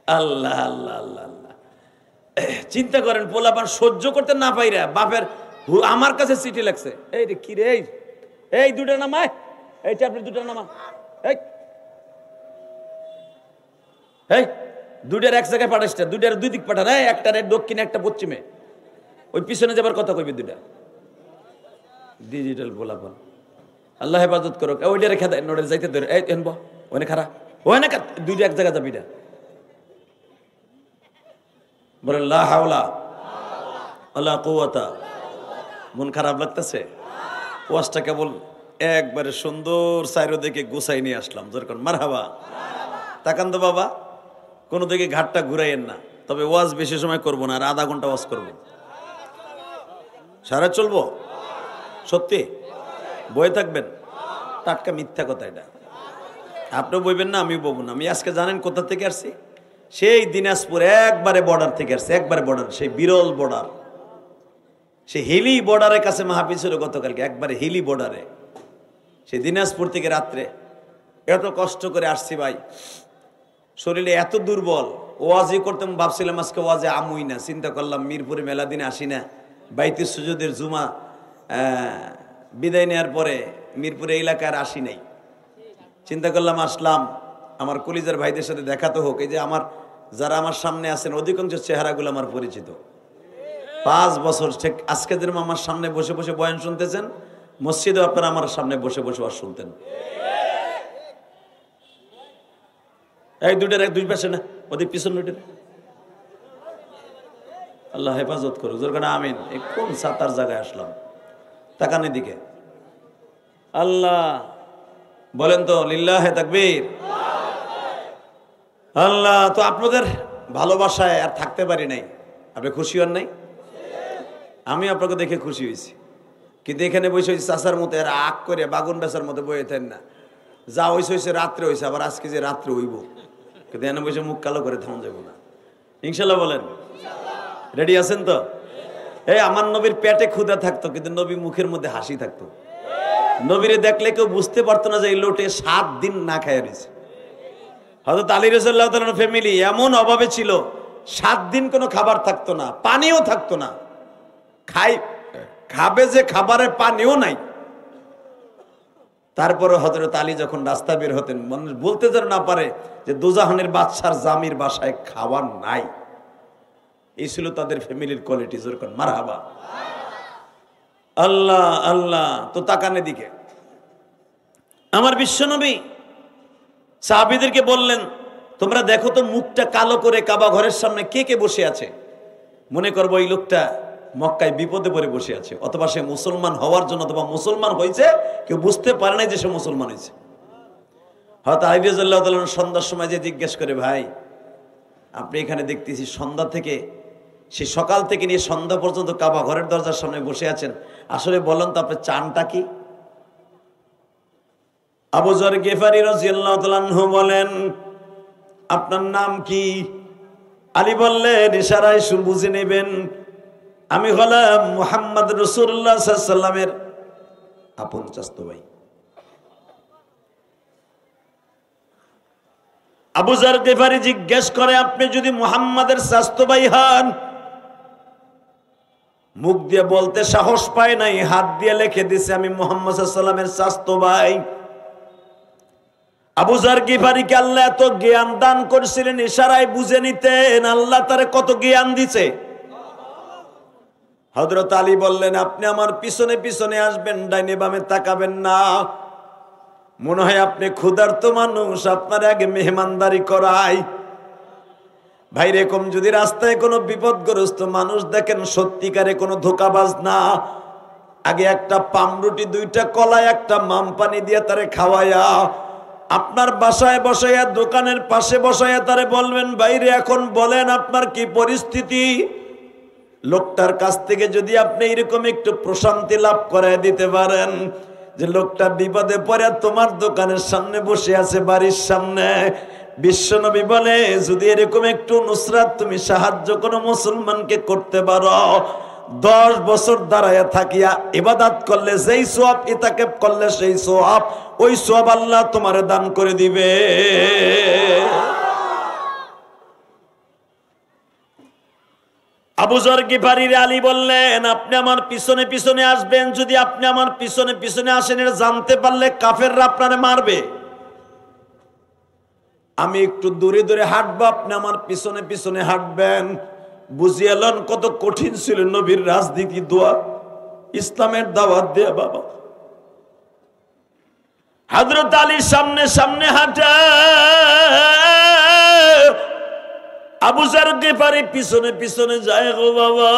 আল্লাহ আল্লাহ আল্লাহ আল্লাহ, চিন্তা করেন, পোলাপান সহ্য করতে না পাইরা বাপের আমার কাছে চিঠি লাগছে। এই রে কি রে, এই 2টা নামায়, এই আপনি 2টা নামা, এই 2টার এক জায়গায় পাঠাইছে, 2টার 2 দিক পাঠান, একটা দক্ষিণে একটা পশ্চিমে, ওই পিছনে যাবার কথা কইবে 2টা। ডিজিটাল পোলাপান, আল্লাহ হেফাজত করুক। ওইটা রেখে দেয়, নোডেল যাইতে ধরে, এই এনবো ওখানে খারাপ, ওখানে 2টা এক জায়গায় যাবি না। বলেন লা হাওলা ওয়ালা কুওয়াতা। মন খারাপ লাগতেছে? ওয়াজটা কেবল একবারে সুন্দর সাইরো দেখে গোছাই নিয়ে আসলাম, যেরকম মারহাবা। তাকান তো বাবা, কোনো দিকে ঘাটটা ঘুরাইয়েন না। তবে ওয়াজ বেশি সময় করব না, আর আধা ঘন্টা ওয়াজ করব। সারা চলবো? সত্যি বয়ে থাকবেন? টাটকা মিথ্যা কথা এটা। আপনিও বইবেন না, আমিও বলবো না। আমি আজকে জানেন কোথা থেকে আসছি? সেই দিনাজপুর একবারে বর্ডার থেকে আসছে, একবারে বর্ডার, সেই বিরল বর্ডার, সেই হিলি বর্ডারের কাছে মাহফিল ছিল গতকালকে, একবারে হিলি বর্ডারে। সেই দিনাজপুর থেকে রাত্রে এত কষ্ট করে আসছি ভাই, শরীরে এত দুর্বল। ওয়াজই করতাম, ভাবছিলাম আজকে ওয়াজে আমুই না। চিন্তা করলাম মিরপুরে মেলা দিনে আসি না, বাইতুস সুজুদের জুমা বিদায় নেওয়ার পরে মিরপুরে এলাকার আসি নাই। চিন্তা করলাম আসলাম, আমার কলিজার ভাইদের সাথে দেখা তো হোক। এই যে আমার যারা আমার সামনে আছেন অধিকাংশ চেহারাগুলো আমার পরিচিত। 5 বছর ঠিক আজকে যেরকম আমার সামনে বসে বসে বয়ান শুনতেছেন, মসজিদে আপনারা আমার সামনে বসে বসে ওয়াজ শুনতেন। এই দুইটার এক দুই পাশে না, ওদের পিছন দুইটার। আল্লাহ হেফাজত করুক, জোরকানা আমিন। কোন সাতার জায়গায় আসলাম? তাকানের দিকে। আল্লাহ বলেন তো লিল্লাহে তাকবীর। আল্লাহ, তো আপনাদের ভালোবাসায় আর থাকতে পারি নাই। আপনি খুশি হন নাই? আমি আপনাকে দেখে খুশি হয়েছি, কিন্তু এখানে বসে হয়েছে চাষার মতো এর আগ করে বাগুন বেচার মতো বয়ে থাকেন না। যা হয়েছে হয়েছে, রাত্রে হয়েছে, আবার আজকে যে রাত্রে হইব, কিন্তু এনে বসে মুখ কালো করে থামা যাবো না। ইনশাল্লাহ বলেন, রেডি আছেন তো? এই আমার নবীর পেটে ক্ষুধা থাকতো, কিন্তু নবী মুখের মধ্যে হাসি থাকতো। নবীরে দেখলে কেউ বুঝতে পারতো না যে এই লোটে 7 দিন না খায় রয়েছে। হযরত আলী রাদিয়াল্লাহু তাআলার ফ্যামিলি এমন অভাবে ছিল, 7 দিন কোনো খাবার থাকতো না, পানিও থাকতো না। খাবে যে খাবারের পানিও নাই। তারপরে হযরত আলী যখন রাস্তা বের হতেন, মানুষ বলতে যেন না পারে যে দোজাহানের বাদশার জামির বাসায় খাবার নাই। এই ছিল তাদের ফ্যামিলির কোয়ালিটি। যেরকম মারহাবা। আল্লাহ আল্লাহ। তো তাকানের দিকে আমার বিশ্বনবী সাহাবীদেরকে বললেন, তোমরা দেখো তো মুখটা কালো করে কাবা ঘরের সামনে কে কে বসে আছে। মনে করবো এই লোকটা মক্কায় বিপদে পড়ে বসে আছে, অথবা সে মুসলমান হওয়ার জন্য, অথবা মুসলমান হয়েছে কেউ বুঝতে পারে নাই যে সে মুসলমান হয়েছে। হয়তো আলী রাদিয়াল্লাহু তাআলা সন্ধ্যার সময় যে জিজ্ঞেস করে, ভাই আপনি এখানে দেখতেছি সন্ধ্যা থেকে, সে সকাল থেকে নিয়ে সন্ধ্যা পর্যন্ত কাবা ঘরের দরজার সামনে বসে আছেন, আসলে বলেন তো আপনার চানটা কি? আবু যর গিফারি রাদিয়াল্লাহু তাআলা আনহু বলেন, আপনার নাম কি? আলী বললেন, ইশারায় বুঝে নেবেন, আমি হলাম মুহাম্মদ রাসূলুল্লাহ সাল্লাল্লাহু আলাইহি ওয়াসাল্লামের আপন চাচতো ভাই। আবু যর গিফারি জিজ্ঞেস করে, আপনি যদি মুহাম্মাদের চাচতো ভাই হন? মুখ দিয়ে বলতে সাহস পায় নাই, হাত দিয়ে লিখে দিছে, আমি মুহাম্মদ সাল্লাল্লাহু আলাইহি ওয়াসাল্লামের চাচতো ভাই। আবু যর গিফারিকে আল্লাহ এত জ্ঞান দান করেছিলেন, ইশারায় বুঝে নিতেন। আল্লাহ তারে কত জ্ঞান দিছে। হযরত আলী বললেন, আপনি আমার পিছনে পিছনে আসবেন, ডাইনে বামে তাকাবেন না। মনে হয় আপনি ক্ষুধার্ত মানুষ, আপনার আগে মেহমানদারি করাই। ভাই এরকম যদি রাস্তায় কোনো বিপদগ্রস্ত মানুষ দেখেন, সত্যিকারে কোনো ধোকাবাজ না, আগে একটা পামরুটি, 2টা কলা, একটা মাম পানি দিয়ে তারে খাওয়ায়া, আপনার বাসায় বসাইয়া, দোকানের পাশে বসাইয়া তারে বলবেন, বাইরে এখন বলেন আপনার কি পরিস্থিতি। লোকটার কাছ থেকে যদি আপনি এরকম একটু প্রশান্তি লাভ করায় দিতে পারেন, যে লোকটা বিপদে পড়ে তোমার দোকানের সামনে বসে আছে, বাড়ির সামনে, বিশ্বনবী বলে যদি এরকম একটু নুসরাত তুমি সাহায্য কোনো মুসলমানকে করতে পারো, 10 বছর দাঁড়ায়া থাকিয়া ইবাদত করলে যেই সওয়াব, ইতাকাব করলে সেই সওয়াব, ওই সওয়াব আল্লাহ তোমারে দান করে দিবে। আবু যর গিফারী আলী বললেন, আপনি আমার পিছনে পিছনে আসবেন। যদি আপনি আমার পিছনে পিছনে আসেন, এটা জানতে পারলে কাফেররা আপনারে মারবে। আমি একটু দূরে দূরে হাঁটবো, আপনি আমার পিছনে পিছনে হাঁটবেন। বুঝিয়ে এলেন কত কঠিন ছিল নবীর রাজনীতি, দোয়া, ইসলামের দাওয়াত দেয়া। বাবা হযরত আলীর সামনে সামনে হাঁটা, আবু যর গিফারী পিছনে পিছনে যায়। গো বাবা,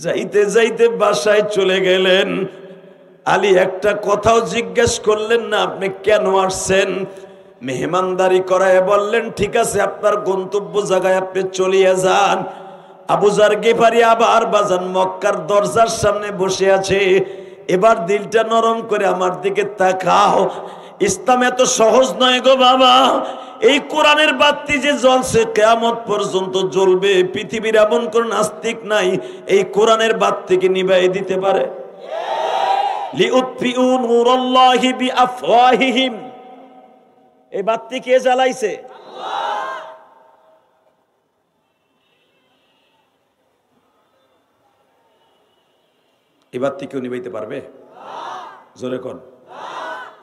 যাইতে যাইতে বাসায় চলে গেলেন। আলী একটা কথাও জিজ্ঞেস করলেন না, আপনি কেন আসছেন? মেহমানদারি করায় বললেন, ঠিক আছে আপনার গন্তব্য জায়গায় আপনি চলিয়ে যান। আবু যার গিফারি আবার বাজান মক্কার দরজার সামনে বসে আছে। এবার দিলটা নরম করে আমার দিকে তাকাও। ইসলাম এত সহজ নয় গো বাবা। এই কোরআনের বাতি যে জ্বলছে কিয়ামত পর্যন্ত জ্বলবে। পৃথিবীর এমন কোন নাস্তিক নাই এই কোরআনের বাতিকে নিভাই দিতে পারে। লিউতফিউ নূরাল্লাহি বিআফওয়াহিহিম, এই বাতি কে জ্বালাইছে? আল্লাহ। এই বাতি কেউ নিভাইতে পারবে? জোরে কোন,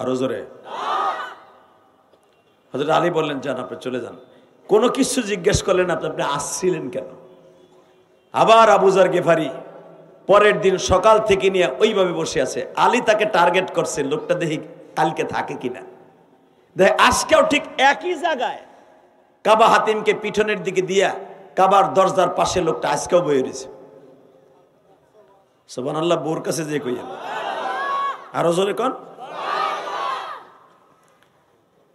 আরো জোরে। হযরত আলী বললেন, যান আপনি চলে যান। কোনো কিছু জিজ্ঞেস করলেন আপনি আসছিলেন কেন? আবার আবু যার গিফারি পরের দিন সকাল থেকে নিয়ে ওইভাবে বসে আছে। আলী তাকে টার্গেট করছে, লোকটা দেখি কালকে থাকে কিনা। দেখ আজকেও ঠিক একই জায়গায় কাবা হাতিমকে পিছনের দিকে দিয়া কাবার দরজার পাশে লোকটা আজকেও বয়ে রয়েছে। সুবহানাল্লাহ, বোর কাছে যে কইয়া আরো জোরে কোন।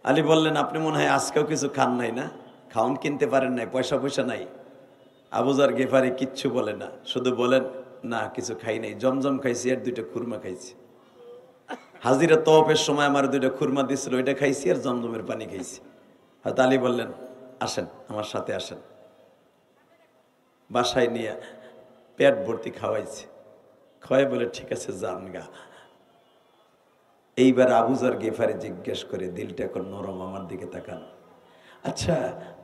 আলী বললেন, আপনি মনে হয় আজকেও কিছু খান নাই না, খাওন কিনতে পারেন নাই, পয়সা নাই। আবু যার গিফারি কিচ্ছু বলে না, শুধু বলেন, না কিছু খাই নাই, জমজম খাইছি আর 2টা খুরমা খাইছি। হাজিরা তওয়াফের সময় আমার 2টা খুরমা দিছিল, ওইটা খাইছি আর জমজমের পানি খাইছি। হয়তো আলী বললেন, আসেন আমার সাথে আসেন। বাসায় নিয়ে পেট ভর্তি খাওয়াইছি। খাওয়াই বলে, ঠিক আছে যান গা। এইবার আবু যার গিফারি জিজ্ঞেস করে, দিলটা এখন নরম, আমার দিকে তাকান। আচ্ছা,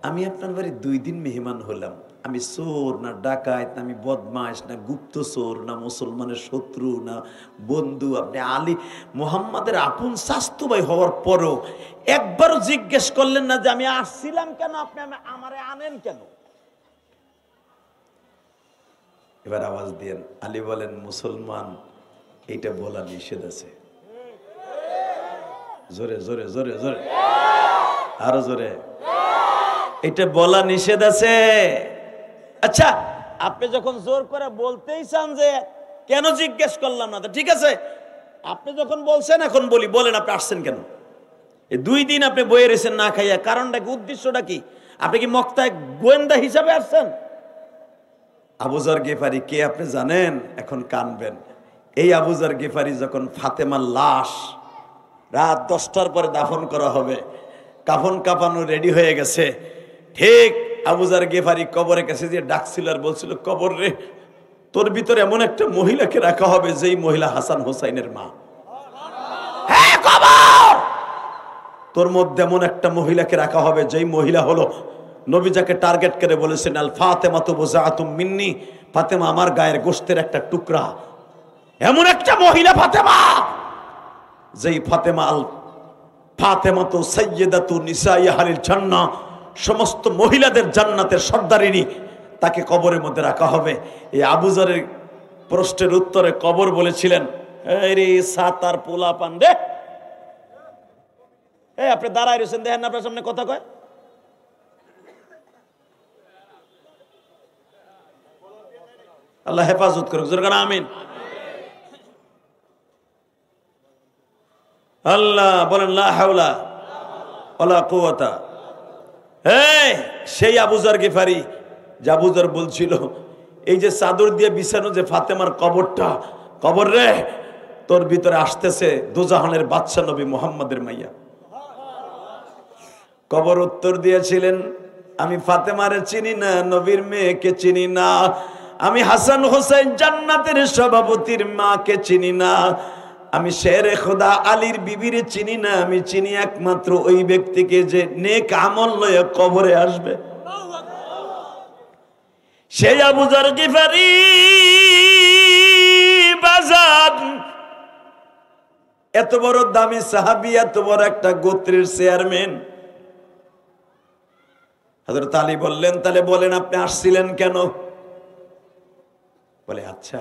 আমি আপনার বাড়ি 2 দিন মেহমান হলাম, আমি চোর না ডাকাত না আমি বদমাশ না গুপ্ত চোর না মুসলমানের শত্রু না বন্ধু? আপনি আলী মুহাম্মাদের আপন চাচতো ভাই হওয়ার পরও একবারও জিজ্ঞেস করলেন না যে আমি আসছিলাম কেন, আপনি আমারে আনেন কেন? এবার আওয়াজ দিয়েন। আলী বলেন, মুসলমান এইটা বলা নিষেধ আছে। জোরে জোরে জোরে জোরে, আরো জোরে। এটা বলা নিষেধ আছে। আচ্ছা, আপনি যখন জোর করে বলতেই চান যে কেন জিজ্ঞেস করলাম না, ঠিক আছে আপনি যখন বলছেন এখন বলি, বলেন আপনি আসছেন কেন? এই 2 দিন আপনি বয়ে রয়েছেন না খাইয়া, কারণটা কি, উদ্দেশ্যটা কি? আপনি কি মক্কায় গোয়েন্দা হিসাবে আসছেন? আবু যার গিফারি কে আপনি জানেন? এখন কানবেন। এই আবু যার গিফারি যখন ফাতেমার লাশ রাত 10টার পরে দাফন করা হবে, কাফন কাপানো রেডি হয়ে গেছে, ঠিক আবু যার গিফারি কবরের কাছে যে ডাকছিল আর বলছিল, কবর রে, তোর ভিতরে এমন একটা মহিলাকে রাখা হবে যেই মহিলা হাসান হোসাইনের মা। হ্যাঁ কবর, তোর মধ্যে এমন একটা মহিলাকে রাখা হবে যেই মহিলা হলো নবী যাকে টার্গেট করে বলেছেন, আল ফাতেমাতু বুযাআতুম মিন্নি, ফাতেমা আমার গায়ের গোশতের একটা টুকরা। এমন একটা মহিলা ফাতেমা, যেই ফাতেমা আল ফাতেমাতু সাইয়্যিদাতু নিসাই আহলিল জান্নাহ, সমস্ত মহিলাদের জান্নাতের সর্দারিনী, তাকে কবরের মধ্যে রাখা হবে। এই আবু যারের প্রশ্নের উত্তরে কবর বলেছিলেন, এই রে সাতার পোলা পান রে, এই আপনি দাঁড়ায় রয়েছেন, দেখেন না আপনার সামনে কথা কয়। আল্লাহ হেফাজত করুক, জোরে বলেন আমিন। আল্লাহ বলেন লা হাওলা ওয়ালা কুওয়াতা। এই সেই আবু যার গিফারি, যে আবু যার বলছিল, এই যে চাদর দিয়ে বিছানো যে ফাতেমার কবরটা, কবর রে, তোর ভিতরে আসতেছে দোজাহানের বাদশা নবী মুহাম্মাদের মাইয়া। কবর উত্তর দিয়েছিলেন, আমি ফাতেমারে চিনি না, নবীর মেয়েকে চিনি না, আমি হাসান হোসেন জান্নাতের সভাপতির মাকে চিনি না, আমি শেরে খোদা আলীর বিবিরে চিনি না, আমি চিনি একমাত্র ওই ব্যক্তিকে যে নেক আমল লয়ে কবরে আসবে, সেই আবু যার গিফারি। বাজার এত বড় দামি সাহাবী, এত বড় একটা গোত্রের চেয়ারম্যান। হযরত আলী বললেন, তাহলে বলেন আপনি আসছিলেন কেন? বলে, আচ্ছা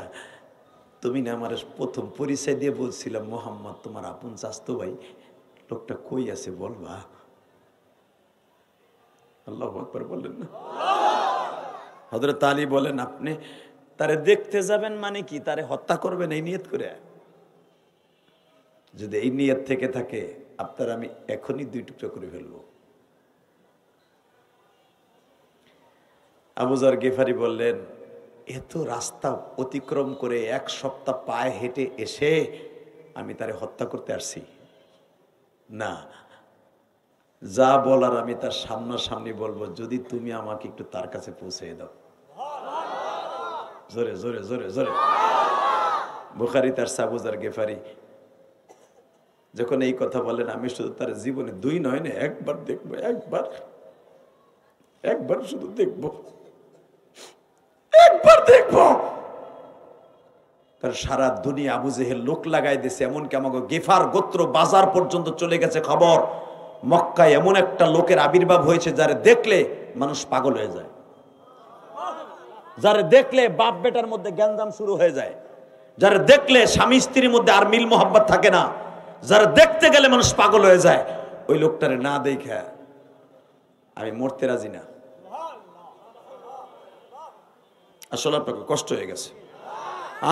তুমি না আমার প্রথম পরিচয় দিয়ে বলছিলাম মুহাম্মদ তোমার আপন চাচতো ভাই, লোকটা কই আছে বলবা? আল্লাহু আকবার বললেন না? হযরত আলী বলেন, আপনি তারে দেখতে যাবেন মানে কি? তারে হত্যা করবেন এই নিয়ত করে? যদি এই নিয়ত থেকে থাকে, আপনার আমি এখনই 2 টুকরো করে ফেলবো। আবু যর গিফারি বললেন, এত রাস্তা অতিক্রম করে 1 সপ্তাহ পায়ে হেঁটে এসে আমি তারে হত্যা করতে আসছি না, যা বলার আমি তার সামনাসামনি বলবো, যদি তুমি আমাকে একটু তার কাছে পৌঁছে দাও। জোরে জোরে জোরে জোরে। বুখারী তার আবু যর গিফারি যখন এই কথা বলেন, আমি শুধু তার জীবনে 2 নয় না, একবার দেখবো, একবার শুধু দেখবো, একবার দেখবো। কারণ সারা দুনিয়া আবু জেহেল লোক লাগাই দিয়েছে, এমনকি আমাকে গিফার গোত্র বাজার পর্যন্ত চলে গেছে খবর, মক্কায় এমন একটা লোকের আবির্ভাব হয়েছে যারে দেখলে মানুষ পাগল হয়ে যায়, যারে দেখলে বাপ বেটার মধ্যে গ্যাঞ্জাম শুরু হয়ে যায়, যারা দেখলে স্বামী স্ত্রীর মধ্যে আর মিল মোহাব্বত থাকে না, যারা দেখতে গেলে মানুষ পাগল হয়ে যায়, ওই লোকটারে না দেখে আমি মরতে রাজি না। আসলে আপনাকে কষ্ট হয়ে গেছে,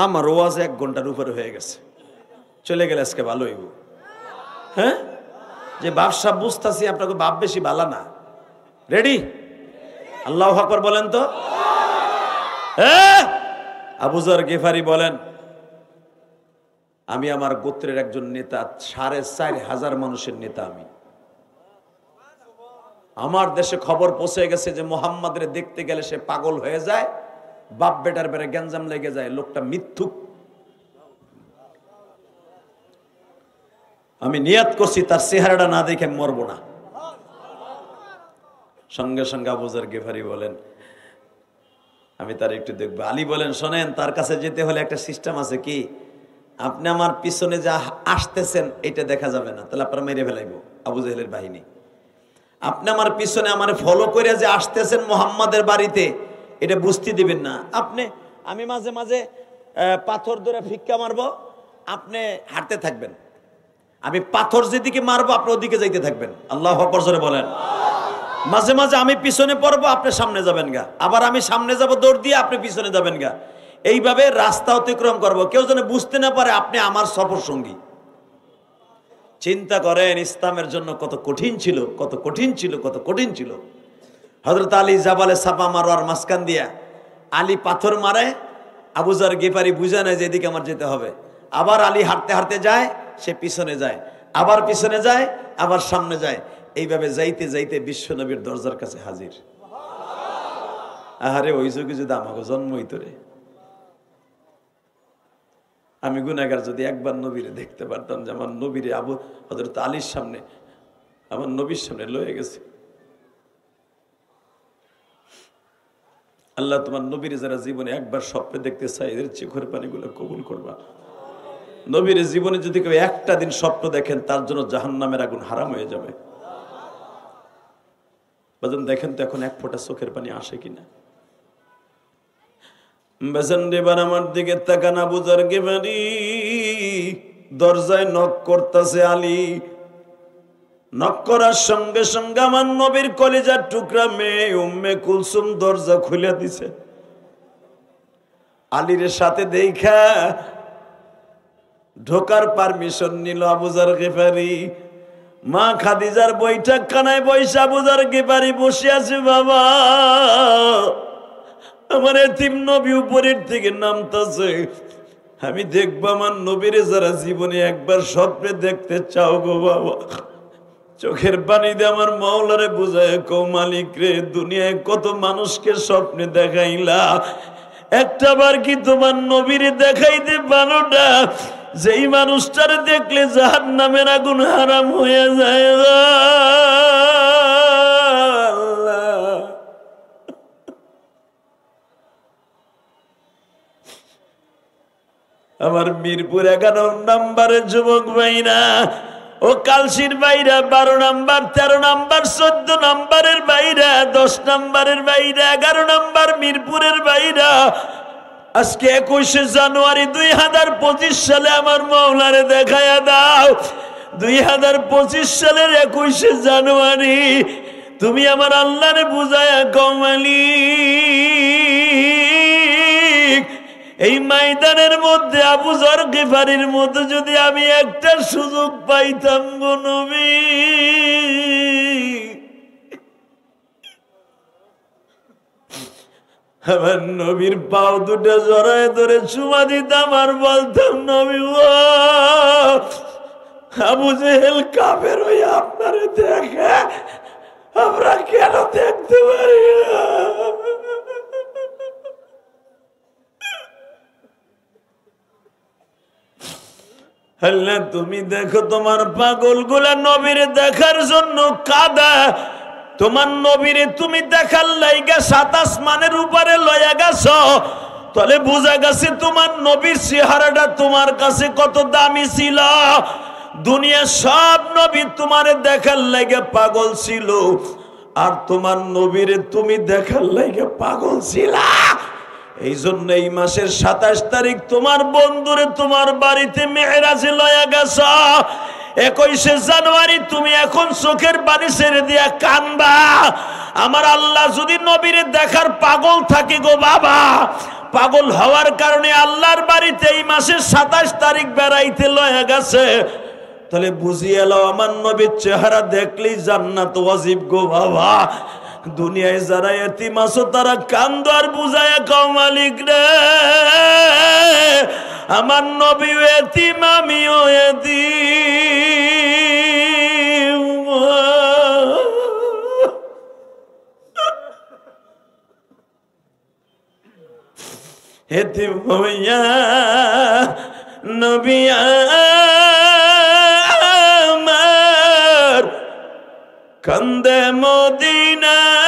আমার ওয়াজ 1 ঘন্টার উপরে হয়ে গেছে, চলে গেলে আজকে ভালো হইব। হ্যাঁ, যে ব্যবসা বুঝতেছি আপনাকে বাপ বেশি ভালো না। রেডি? আল্লাহু আকবার বলেন তো। আবু যর গিফারি বলেন, আমি আমার গোত্রের একজন নেতা, 4,500 মানুষের নেতা আমি। আমার দেশে খবর পৌঁছে গেছে যে মুহাম্মাদের দেখতে গেলে সে পাগল হয়ে যায়, বাপ বেটার বেড়ে গ্যাঞ্জাম লেগে যায়, লোকটা মিথ্যুক। আমি নিয়ত করছি তার চেহারাটা না দেখে মরব না। সঙ্গে সঙ্গে আবু যর গিফারি বলেন, আমি তার একটু দেখবো। আলী বলেন, শোনেন, তার কাছে যেতে হলে একটা সিস্টেম আছে, কি আপনি আমার পিছনে যা আসতেছেন এটা দেখা যাবে না, তাহলে আপনারা মেরে ফেলাইব আবু জেহেলের বাহিনী। আপনি আমার পিছনে আমার ফলো করে যে আসতেছেন মুহাম্মাদের বাড়িতে, এটা বুঝতে দিবেন না। আমি মাঝে মাঝে পাথর ধরে ফিক্কা মারবো, আপনি হাঁটতে থাকবেন, আমি পাথর যেদিকে মারবো আপনি ওদিকে যাইতে থাকবেন। আল্লাহু আকবার জোরে বলেন। মাঝে মাঝে আমি পিছনে পড়বো, আপনি সামনে যাবেন গা, আবার আমি সামনে যাব দৌড় দিয়ে, আপনি পিছনে যাবেন গা। এইভাবে রাস্তা অতিক্রম করবো, কেউ যেন বুঝতে না পারে আপনি আমার সফর সঙ্গী। চিন্তা করেন ইসলামের জন্য কত কঠিন ছিল, কত কঠিন ছিল, কত কঠিন ছিল। হযরত আলী জাবালে সাফা মারওয়ার মাঝখান দিয়া, আলী পাথর মারে, আবু যর গিফারি বুঝে নেয় যে এদিকে আমার যেতে হবে। আবার আলী হাঁটতে হাঁটতে যায়, সে পিছনে যায়, আবার পিছনে যায়, আবার সামনে যায়। এইভাবে যাইতে যাইতে বিশ্বনবীর দরজার কাছে হাজির। আহারে, ওই যুগে যদি আমাকে জন্ম হইতো রে, আমি গুনাহগার, যদি একবার নবীরে দেখতে পারতাম যে আমার নবীরে আবু হযরত আলীর সামনে, আমার নবীর সামনে লয়ে গেছে। আল্লাহ তোমার নবীরে যারা জীবনে একবার স্বপ্নে দেখতে চায়, এদের চোখের পানিগুলো কবুল করবা। নবীর জীবনে যদি কেউ একটা দিন স্বপ্ন দেখেন, তার জন্য জাহান্নামের আগুন হারাম হয়ে যাবে। বাজান দেখেন তো এখন 1 ফোঁটা চোখের পানি আসে কিনা। বেজান দেবার আমার দিকে তাকান, আবু যর গিফারি দরজায় নক করতেছে আলী। নক করার সঙ্গে সঙ্গে আমার নবীর কলিজার টুকরা মেয়ে উম্মে কুলসুম দরজা খুলে দিছে। আলীর সাথে দেখা ঢোকার পারমিশন নিল আবু যর গিফারি। মা খাদিজার বৈঠক খানায় বসে আবু যর গিফারি বসে আছে। বাবা, আমার এতিম নবী উপরের থেকে নামতেছে, আমি দেখবো আমার নবীরে যারা জীবনে একবার স্বপ্নে দেখতে চাও গো বাবা, চোখের পানি দিয়ে আমার মাওলারে বুঝায় কও, মালিক রে, দুনিয়ায় কত মানুষকে স্বপ্নে দেখাইলা, একটা বার কি তোমার নবীরে দেখাইতে পারো না, যেই মানুষটারে দেখলে জাহান্নামের আগুন হারাম হয়ে যায়। আমার মিরপুর 11 নম্বরের যুবক ভাইরা, ও কালসির বাইরা 12 নম্বর, 13 নম্বর, 14 নম্বরের বাইরা, 10 নম্বরের বাইরা, 11 নম্বর মিরপুরের বাইরা, আজকে 21 জানুয়ারি 2025 সালে আমার মাওলারে দেখায়া দাও। 2025 সালের 21 জানুয়ারি তুমি আমার আল্লাহরে বুঝায়া কও, মালিক এই ময়দানের মধ্যে আবু যর গিফারির মতো যদি আমি একটা সুযোগ পাইতাম গো নবী, আমার নবীর পাও দুটো জড়ায় ধরে চুমা দিতাম আর বলতাম, নবী ও আবু জেহেল কাফের হয়ে আপনারে দেখে, আমরা কেন দেখতে পারি না? আল্লাহ তুমি দেখো তোমার পাগল গুলা নবীরে দেখার জন্য কাঁদা, তোমার নবীরে তুমি দেখার লাইগা ৭ আসমানের উপরে লয়া গেছ, তাহলে বোঝা গেছে তোমার নবীর চেহারাটা তোমার কাছে কত দামি ছিল। দুনিয়া সব নবী তোমারে দেখার লাইগা পাগল ছিল, আর তোমার নবীরে তুমি দেখার লাইগা পাগল ছিলা। এই জন্য এই মাসের ২৭ তারিখ তোমার বন্ধুরে তোমার বাড়িতে মেরাজে লয়া গেছ। ২১শে জানুয়ারি তুমি এখন চোখের পানি ছেড়ে দিয়া কানবা। আমার আল্লাহ যদি নবীরে দেখার পাগল থাকে গো বাবা, পাগল হওয়ার কারণে আল্লাহর বাড়িতে এই মাসের ২৭ তারিখ বেড়াইতে লয়া গেছে, তাহলে বুঝিয়ে এলো আমার নবীর চেহারা দেখলেই জান্নাত ওয়াজিব গো বাবা। দুনিয়ায় যারা এতিম আছো তারা কান্দ আর বুঝায় কও, মালিক রে আমার নবী এতিম আমিও এতিম, এতিম হইয়া নবী আমার কান্দে মদিনাতে,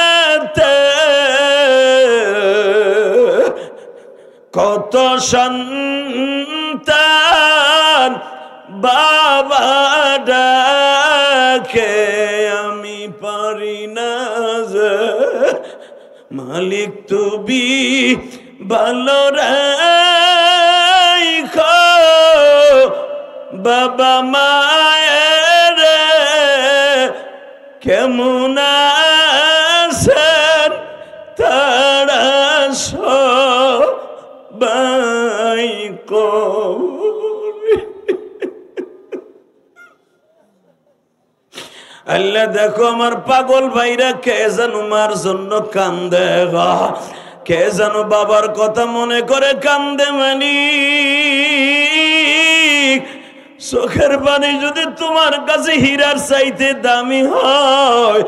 কত সন্তান বাবা ডাকে আমি পারি না যে, মালিক তুমি ভালো রাখো বাবা মায়ের কেমন আছেন তারা সবাই কবরে। আল্লাহ দেখো আমার পাগল ভাইরা কে যেন মার জন্য কান্দে, কে যেন বাবার কথা মনে করে কান্দে। মালিক চোখের পানি যদি তোমার কাছে হীরার চাইতে দামি হয়,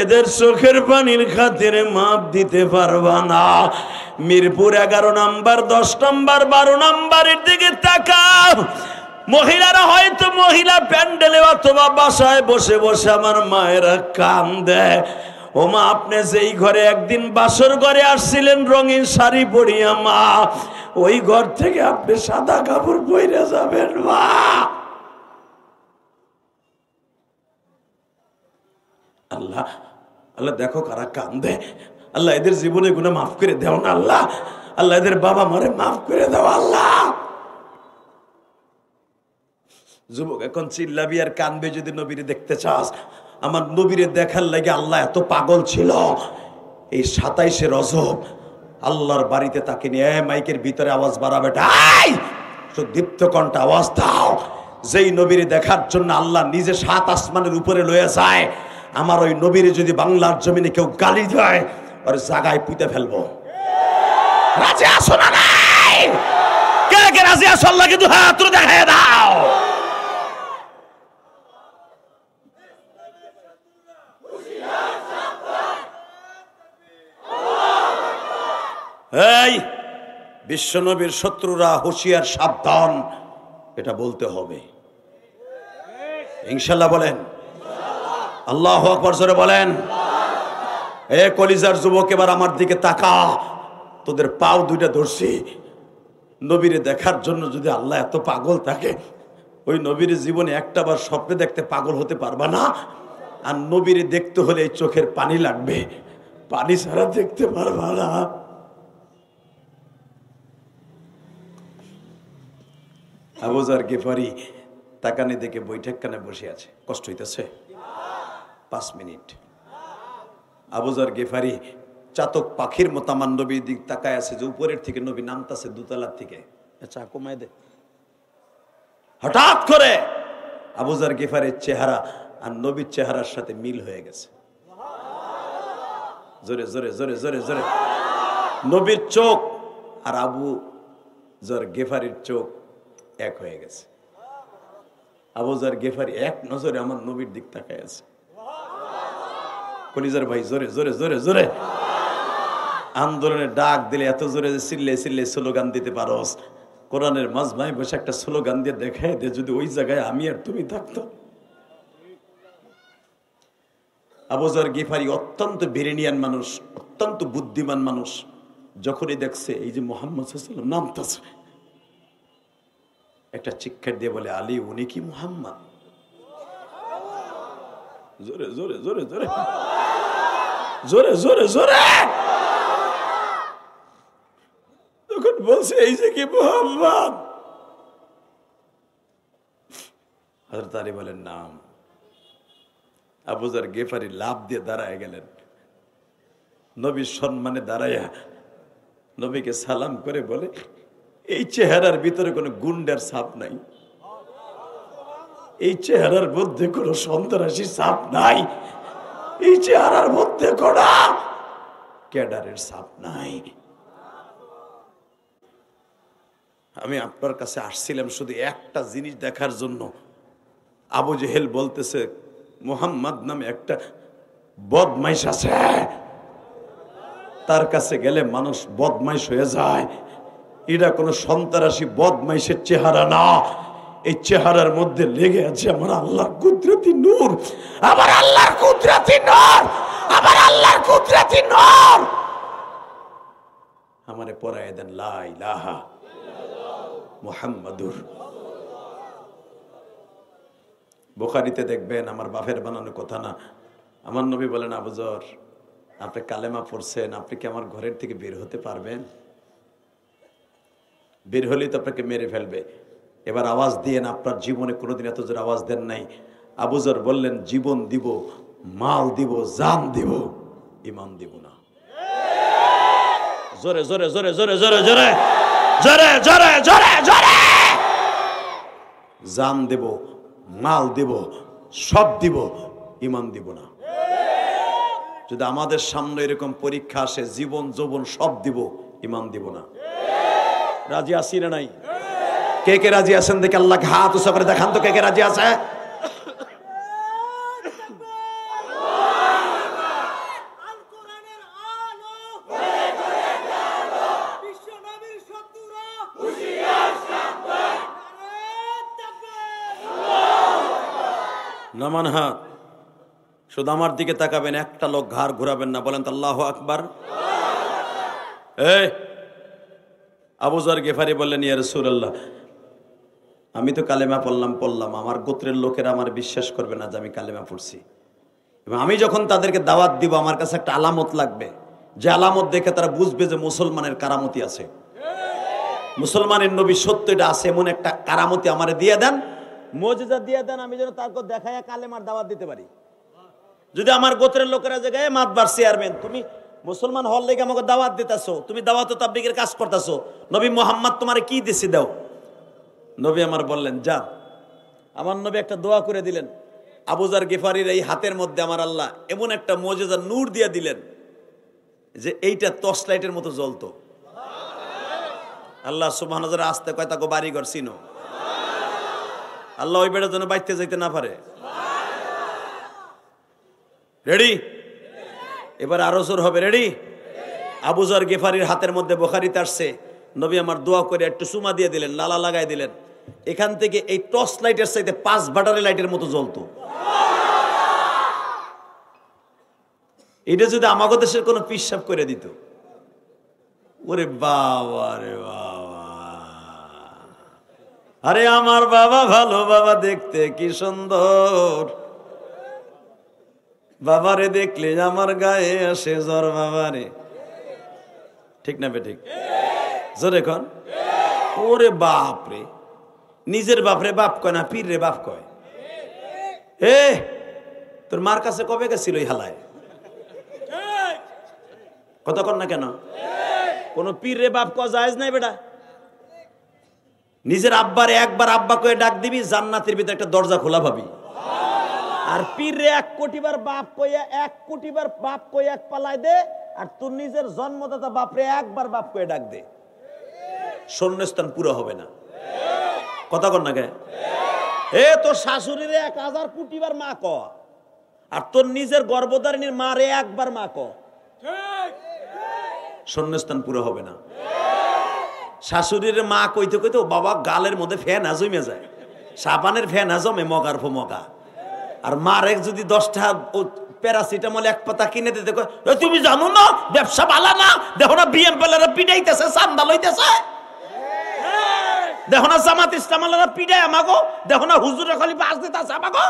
এদের চোখের পানির খাতিরে মাপ দিতে পারবা না। মিরপুর 11 নাম্বার, 10 নাম্বার, 12 নাম্বারের দিকে তাকাও। মহিলারা হয়তো মহিলা প্যান্ডেলে অথবা বাসায় বসে বসে আমার মায়েরা কান্দে। ও মা, আপনি যেই ঘরে একদিন বাসর ঘরে আসছিলেন রঙিন শাড়ি পরিয়া মা, ওই ঘর থেকে আপনি সাদা কাপড় পরে যাবেন মা। আল্লাহ আল্লাহ দেখো কারা কান্দে। আল্লাহ এদের জীবনে গুনাহ মাফ করে দাও না আল্লাহ। আল্লাহ এদের বাবা মারে মাফ করে দাও আল্লাহ। যুবক এখন চিল্লাবি আর কানবে যদি নবীরে দেখতে চাস। আমার নবীরে দেখার লাগে আল্লাহ এত পাগল ছিল। এই 27শে রজব আল্লাহর বাড়িতে তাকে নিয়ে মাইকের ভিতরে আওয়াজ বাড়াবে, দীপ্ত কণ্ঠে আওয়াজ দাও। যেই নবীরে দেখার জন্য আল্লাহ নিজে 7 আসমানের উপরে লয়ে যায়, আমার ওই নবীরে যদি বাংলার জমিনে কেউ গালি দেয় ওর জায়গায় পুঁতে ফেলবো। রাজি আসো না নাই? কে কে রাজি আসো? আল্লাহ কিন্তু হাত দেখায় দাও। এই বিশ্বনবীর শত্রুরা হুঁশিয়ার, সাবধান, এটা বলতে হবে ইনশাআল্লাহ। বলেন আল্লাহু আকবার, জোরে বলেন। এ কলিজার যুবক, এবার আমার দিকে তাকা। তোদের পাও দুইটা ধরছি। নবীরে দেখার জন্য যদি আল্লাহ এত পাগল থাকে, ওই নবীর জীবনে একটা বার স্বপ্নে দেখতে পাগল হতে পারবা না। আর নবীরে দেখতে হলে এই চোখের পানি লাগবে, পানি ছাড়া দেখতে পারবা না। আবু যর গিফারি তাকানে দেখে বৈঠক কানে বসে আছে। কষ্ট হইতেছে? 5 মিনিট। আবু যর গিফারি চাতক পাখির মতো আমার নবীর দিক তাকায় আছে, যে উপরের থেকে নবী নামতাছে দোতলার থেকে। চা কমাই দে। হঠাৎ করে আবু যার গিফারের চেহারা আর নবীর চেহারার সাথে মিল হয়ে গেছে। জোরে জোরে জোরে জোরে জোরে। নবীর চোখ আর আবু যার গিফারির চোখ এক হয়ে গেছে। আবু যার গিফারি এক নজরে আমার নবীর দিক তাকায় আছে। কলিজার ভাই জোরে জোরে জোরে জোরে। আন্দোলনের ডাক দিলে এত জোরে যে চিল্লে চিল্লে স্লোগান দিতে পারোস, কোরআনের মাজমায় বসে একটা স্লোগান দিয়ে দেখায় দে, যদি ওই জায়গায় আমি আর তুমি থাকতো। আবু যার গিফারি অত্যন্ত বিরেনিয়ান মানুষ, অত্যন্ত বুদ্ধিমান মানুষ। যখনই দেখছে এই যে মুহাম্মদ সাল্লাল্লাহু আলাইহি ওয়াসাল্লাম নামতাছে, একটা চিৎকার দিয়ে বলে, আলী উনি কি মুহাম্মদ? জোরে জোরে জোরে জোরে জোরে জোরে জোরে। তখন বলছে এই যে কি মুহাম্মদ? হযরত আলী বলেন নাম। আবু যার গিফারি লাফ দিয়ে দাঁড়ায় গেলেন, নবীর সম্মানে দাঁড়াইয়া নবীকে সালাম করে বলে, এই চেহারার ভিতরে কোনো গুন্ডার ছাপ নাই, এই চেহারার মধ্যে কোনো সন্ত্রাসী ছাপ নাই, এই চেহারার মধ্যে কোনো ক্যাডারের ছাপ নাই। আমি আপনার কাছে আসছিলাম শুধু একটা জিনিস দেখার জন্য। আবু জেহেল বলতেছে মুহাম্মদ নামে একটা বদমাইশ আছে, তার কাছে গেলে মানুষ বদমাইশ হয়ে যায়। এটা কোনো সন্ত্রাসী বদমাইশের চেহারা না, এই চেহারার মধ্যে লেগে আছে আমার আল্লাহর কুদরতি নূর, আমার আল্লাহর কুদরতি নূর, আমার আল্লাহর কুদরতি নূর। আমারে পরায়ে দেন লা ইলাহা মুহাম্মাদুর। বুখারীতে দেখবেন, আমার বাপের বানানো কথা না, আমার নবী বলেন, আবু যর আপনি কালেমা পড়ছেন, আপনি কি আমার ঘরের থেকে বের হতে পারবেন? বের হলেই তো আপনাকে মেরে ফেলবে, এবার আওয়াজ দিয়েন। আপনার জীবনে কোনোদিন এত জোর আওয়াজ দেন নাই। আবু যর বললেন, জীবন দিব, মাল দিব, জান দিব, ঈমান দিব না। জোরে জোরে জোরে জোরে জোরে জোরে জোরে জোরে জোরে জোরে। জান দেব, মাল দেব, সব দিব, ঈমান দিব না। যদি আমাদের সামনে এরকম পরীক্ষা আসে, জীবন যৌবন সব দিব, ঈমান দিব না। রাজি আছি না নাই? কে কে রাজি আছেন দেখে আল্লাহকে হাত উঁচু করে দেখান তো, কে কে রাজি আছে? নামান হাত, শুধু আমার দিকে তাকাবেন, একটা লোক ঘাড় ঘুরাবেন না, বলেন তো আল্লাহু আকবার। এই আবু যার গিফারি বললেন, ইয়া রাসূলুল্লাহ আমি তো কালেমা পড়লাম, আমার গোত্রের লোকেরা আমার বিশ্বাস করবে না যে আমি কালেমা পড়ছি, এবং আমি যখন তাদেরকে দাওয়াত দিব আমার কাছে একটা আলামত লাগবে, যে আলামত দেখে তারা বুঝবে যে মুসলমানের কারামতি আছে, মুসলমানের নবী সত্য এটা আছে, এমন একটা কারামতি আমারে দিয়ে দেন, মুজিজা দিয়ে দেন, আমি যেন তারপর দেখায় কালেমার দাওয়াত দিতে পারি। যদি আমার গোত্রের লোকেরা জায়গায় মাতবার চেয়ারম্যান, তুমি মুসলমান হল লেগে আমাকে দাওয়াত দিতেছো, তুমি দাওয়াত তাবলীগের কাজ করতেছো, নবী মুহাম্মদ তোমারে কি দিছে দাও। নবী আমার বললেন যা। আমার নবী একটা দোয়া করে দিলেন, আবু যার গিফারির এই হাতের মধ্যে আমার আল্লাহ এমন একটা মুজিজা নূর দিয়ে দিলেন যে এইটা টর্চ লাইটের মতো জ্বলতো। আল্লাহ সুবহানাহু ওয়া তাআলা আস্তে কয় তাকে বাড়ি ঘর চিনো, আল্লাহ ওই বেটার জন্য বাইতে যাইতে না পারে। রেডি? এবার আরো জোর হবে। রেডি? আবু যার গিফারির হাতের মধ্যে বুখারীতে আসছে, নবী আমার দোয়া করে একটু চুমা দিয়ে দিলেন, লালা লাগাই দিলেন, এখান থেকে এই টর্চ লাইটের চাইতে 5 ব্যাটারি লাইটের মতো জ্বলতো। এটা যদি আমাগো দেশের কোনো পিসাব করে দিত, ওরে বাবা রে বাবা, আরে আমার বাবা ভালো, বাবা দেখতে কি সুন্দর, বাবারে দেখলে আমার গায়ে আসে জ্বর, বাবারে। ঠিক না বে ঠিক? জোরে কোন? ওরে বাপ রে, নিজের বাপরে বাপ কয় না, পীর রে বাপ কয়। এ তোর মার কাছে কবে গেছিল এই হালায়? কথা কন না কেন? কোন পীর রে বাপ কওয়া জায়েজ নাই বেটা। নিজের আব্বারে একবার আব্বা কয়ে ডাক দিবি, জান্নাতের ভিতরে একটা দরজা খোলা পাবি। আর পীর রে 1 কোটি বার বাপ কইয়া 1 কোটি বার বাপ কইয়া এক পালাই দে, আর তোর নিজের জন্মদাতা বাপরে একবার বাপ কয়ে ডাক দে, শূন্যস্থান পুরো হবে না। কথা কন না কে? এ তোর শাশুড়িরে 1000 কোটি বার মা ক, আর তোর নিজের গর্ভধারিণীর মারে একবার মা ক, শূন্যস্থান পুরো হবে না। শাশুড়ির মা কইতে কইতে বাবা গালের মধ্যে ফ্যান জমে যায়, সাবানের ফ্যান জমে মগার ফো মগা। আর মারে যদি 10টা প্যারাসিটামল 1 পাতা কিনে দিতে কয়, তুমি জানো না ব্যবসা ভালো না, দেখো না বিএমপিএলরা পিটাইতেছে, চান্দা লইতেছে, দেখো না জামাত ইসলামালারা পিড়ায় আমাগো, দেখো না হুজুরে খালি বাস দিতেছে আমাগো,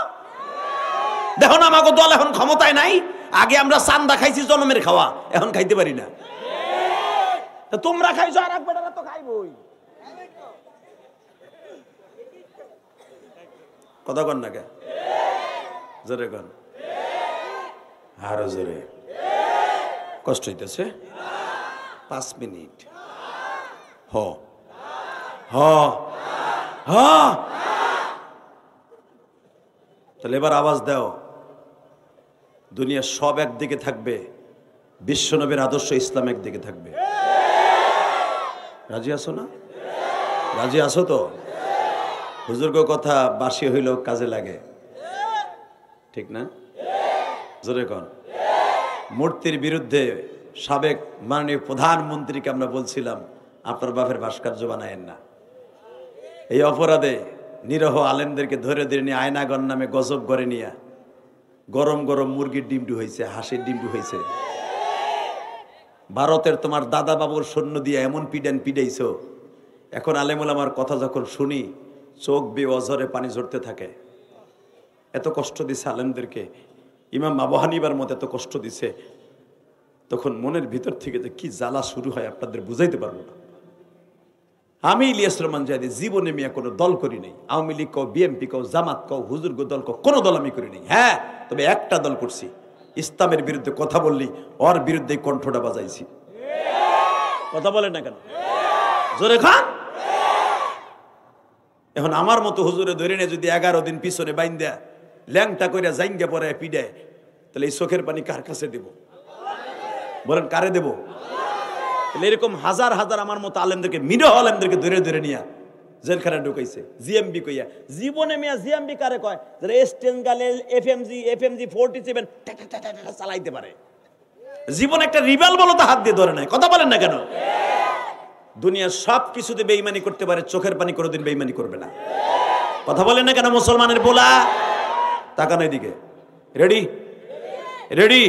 দেখো না আমাকে দল এখন ক্ষমতায় নাই। আগে আমরা চান্দা খাইছি জনমের খাওয়া, এখন খাইতে পারি না। তোমরা খাইছো আর একবার তো খাইবই। কথা কন না কে? জোরে কন, আরো জোরে। কষ্ট হইতেছে? 5 মিনিট। হ হ হ, তাহলে এবার আওয়াজ দাও। দুনিয়া সব একদিকে থাকবে, বিশ্বনবীর আদর্শ ইসলাম একদিকে থাকবে। রাজি আছো না? রাজি আছো তো? হুজুর্গ কথা বাসি হইলেও কাজে লাগে, ঠিক না? জোরে কন। মূর্তির বিরুদ্ধে সাবেক মাননীয় প্রধানমন্ত্রীকে আমরা বলছিলাম, আপনার বাপের ভাস্কর্য বানায়েন না। এই অপরাধে নিরহ আলেমদেরকে ধরে ধরে নিয়ে আয়নাগর নামে গজব করে নিয়ে গরম গরম মুরগির ডিমডু হয়েছে, হাঁসের ডিমডু হয়েছে। ভারতের তোমার দাদা বাবুর সৈন্য দিয়ে এমন পিডাইছ, এখন আলেমুল আমার কথা যখন শুনি চোখ বেয়ে অঝরে পানি ঝরতে থাকে। এত কষ্ট দিছে আলেমদেরকে, ইমাম আবু হানিফার মতো এত কষ্ট দিছে, তখন মনের ভিতর থেকে যে কি জ্বালা শুরু হয় আপনাদের বুঝাইতে পারবো না। আমি ইলিয়াস রহমান জাহেদী জীবনে মিয়া কোনো দল করি নাই। আওয়ামী লীগ কও, বিএনপি কও, জামাত কও, হুজুরগো দল কও, কোনো দল আমি করি নাই। হ্যাঁ, তবে একটা দল করছি, ইসলামের বিরুদ্ধে কথা বললি ওর বিরুদ্ধে কণ্ঠটা বাজাইছি। কথা বলেন না কেন? জোরে খান। এখন আমার মতো হুজুরে ধরে নিয়ে যদি 11 দিন পিছনে বাইন দেয়া ল্যাংটা কইরা জাইঙ্গা পরে পিডায়, তাহলে এই চোখের পানি কার কাছে দেব? বলেন কারে দেব? এরকম হাজার হাজার আমার মতো আলেমদেরকে, মিরহ আলেমদেরকে ধরে ধরে নিয়া জেলখানায় ঢুকাইছে। জিএমবি কইয়া, জীবনে মিয়া জিএমবি কারে কয়? যারা এসটেনগালে এফএমজি 47 চালাইতে পারে। জীবন একটা রিবেল বলো তো হাত দিয়ে ধরে নাই। কথা বলেন না কেন? দুনিয়ার সব কিছুতে বেঈমানি করতে পারে, চোখের পানি কোনোদিন বেঈমানি করবে না। কথা বলেন না কেন? মুসলমানের বলা তাকানো এদিকে। রেডি? রেডি?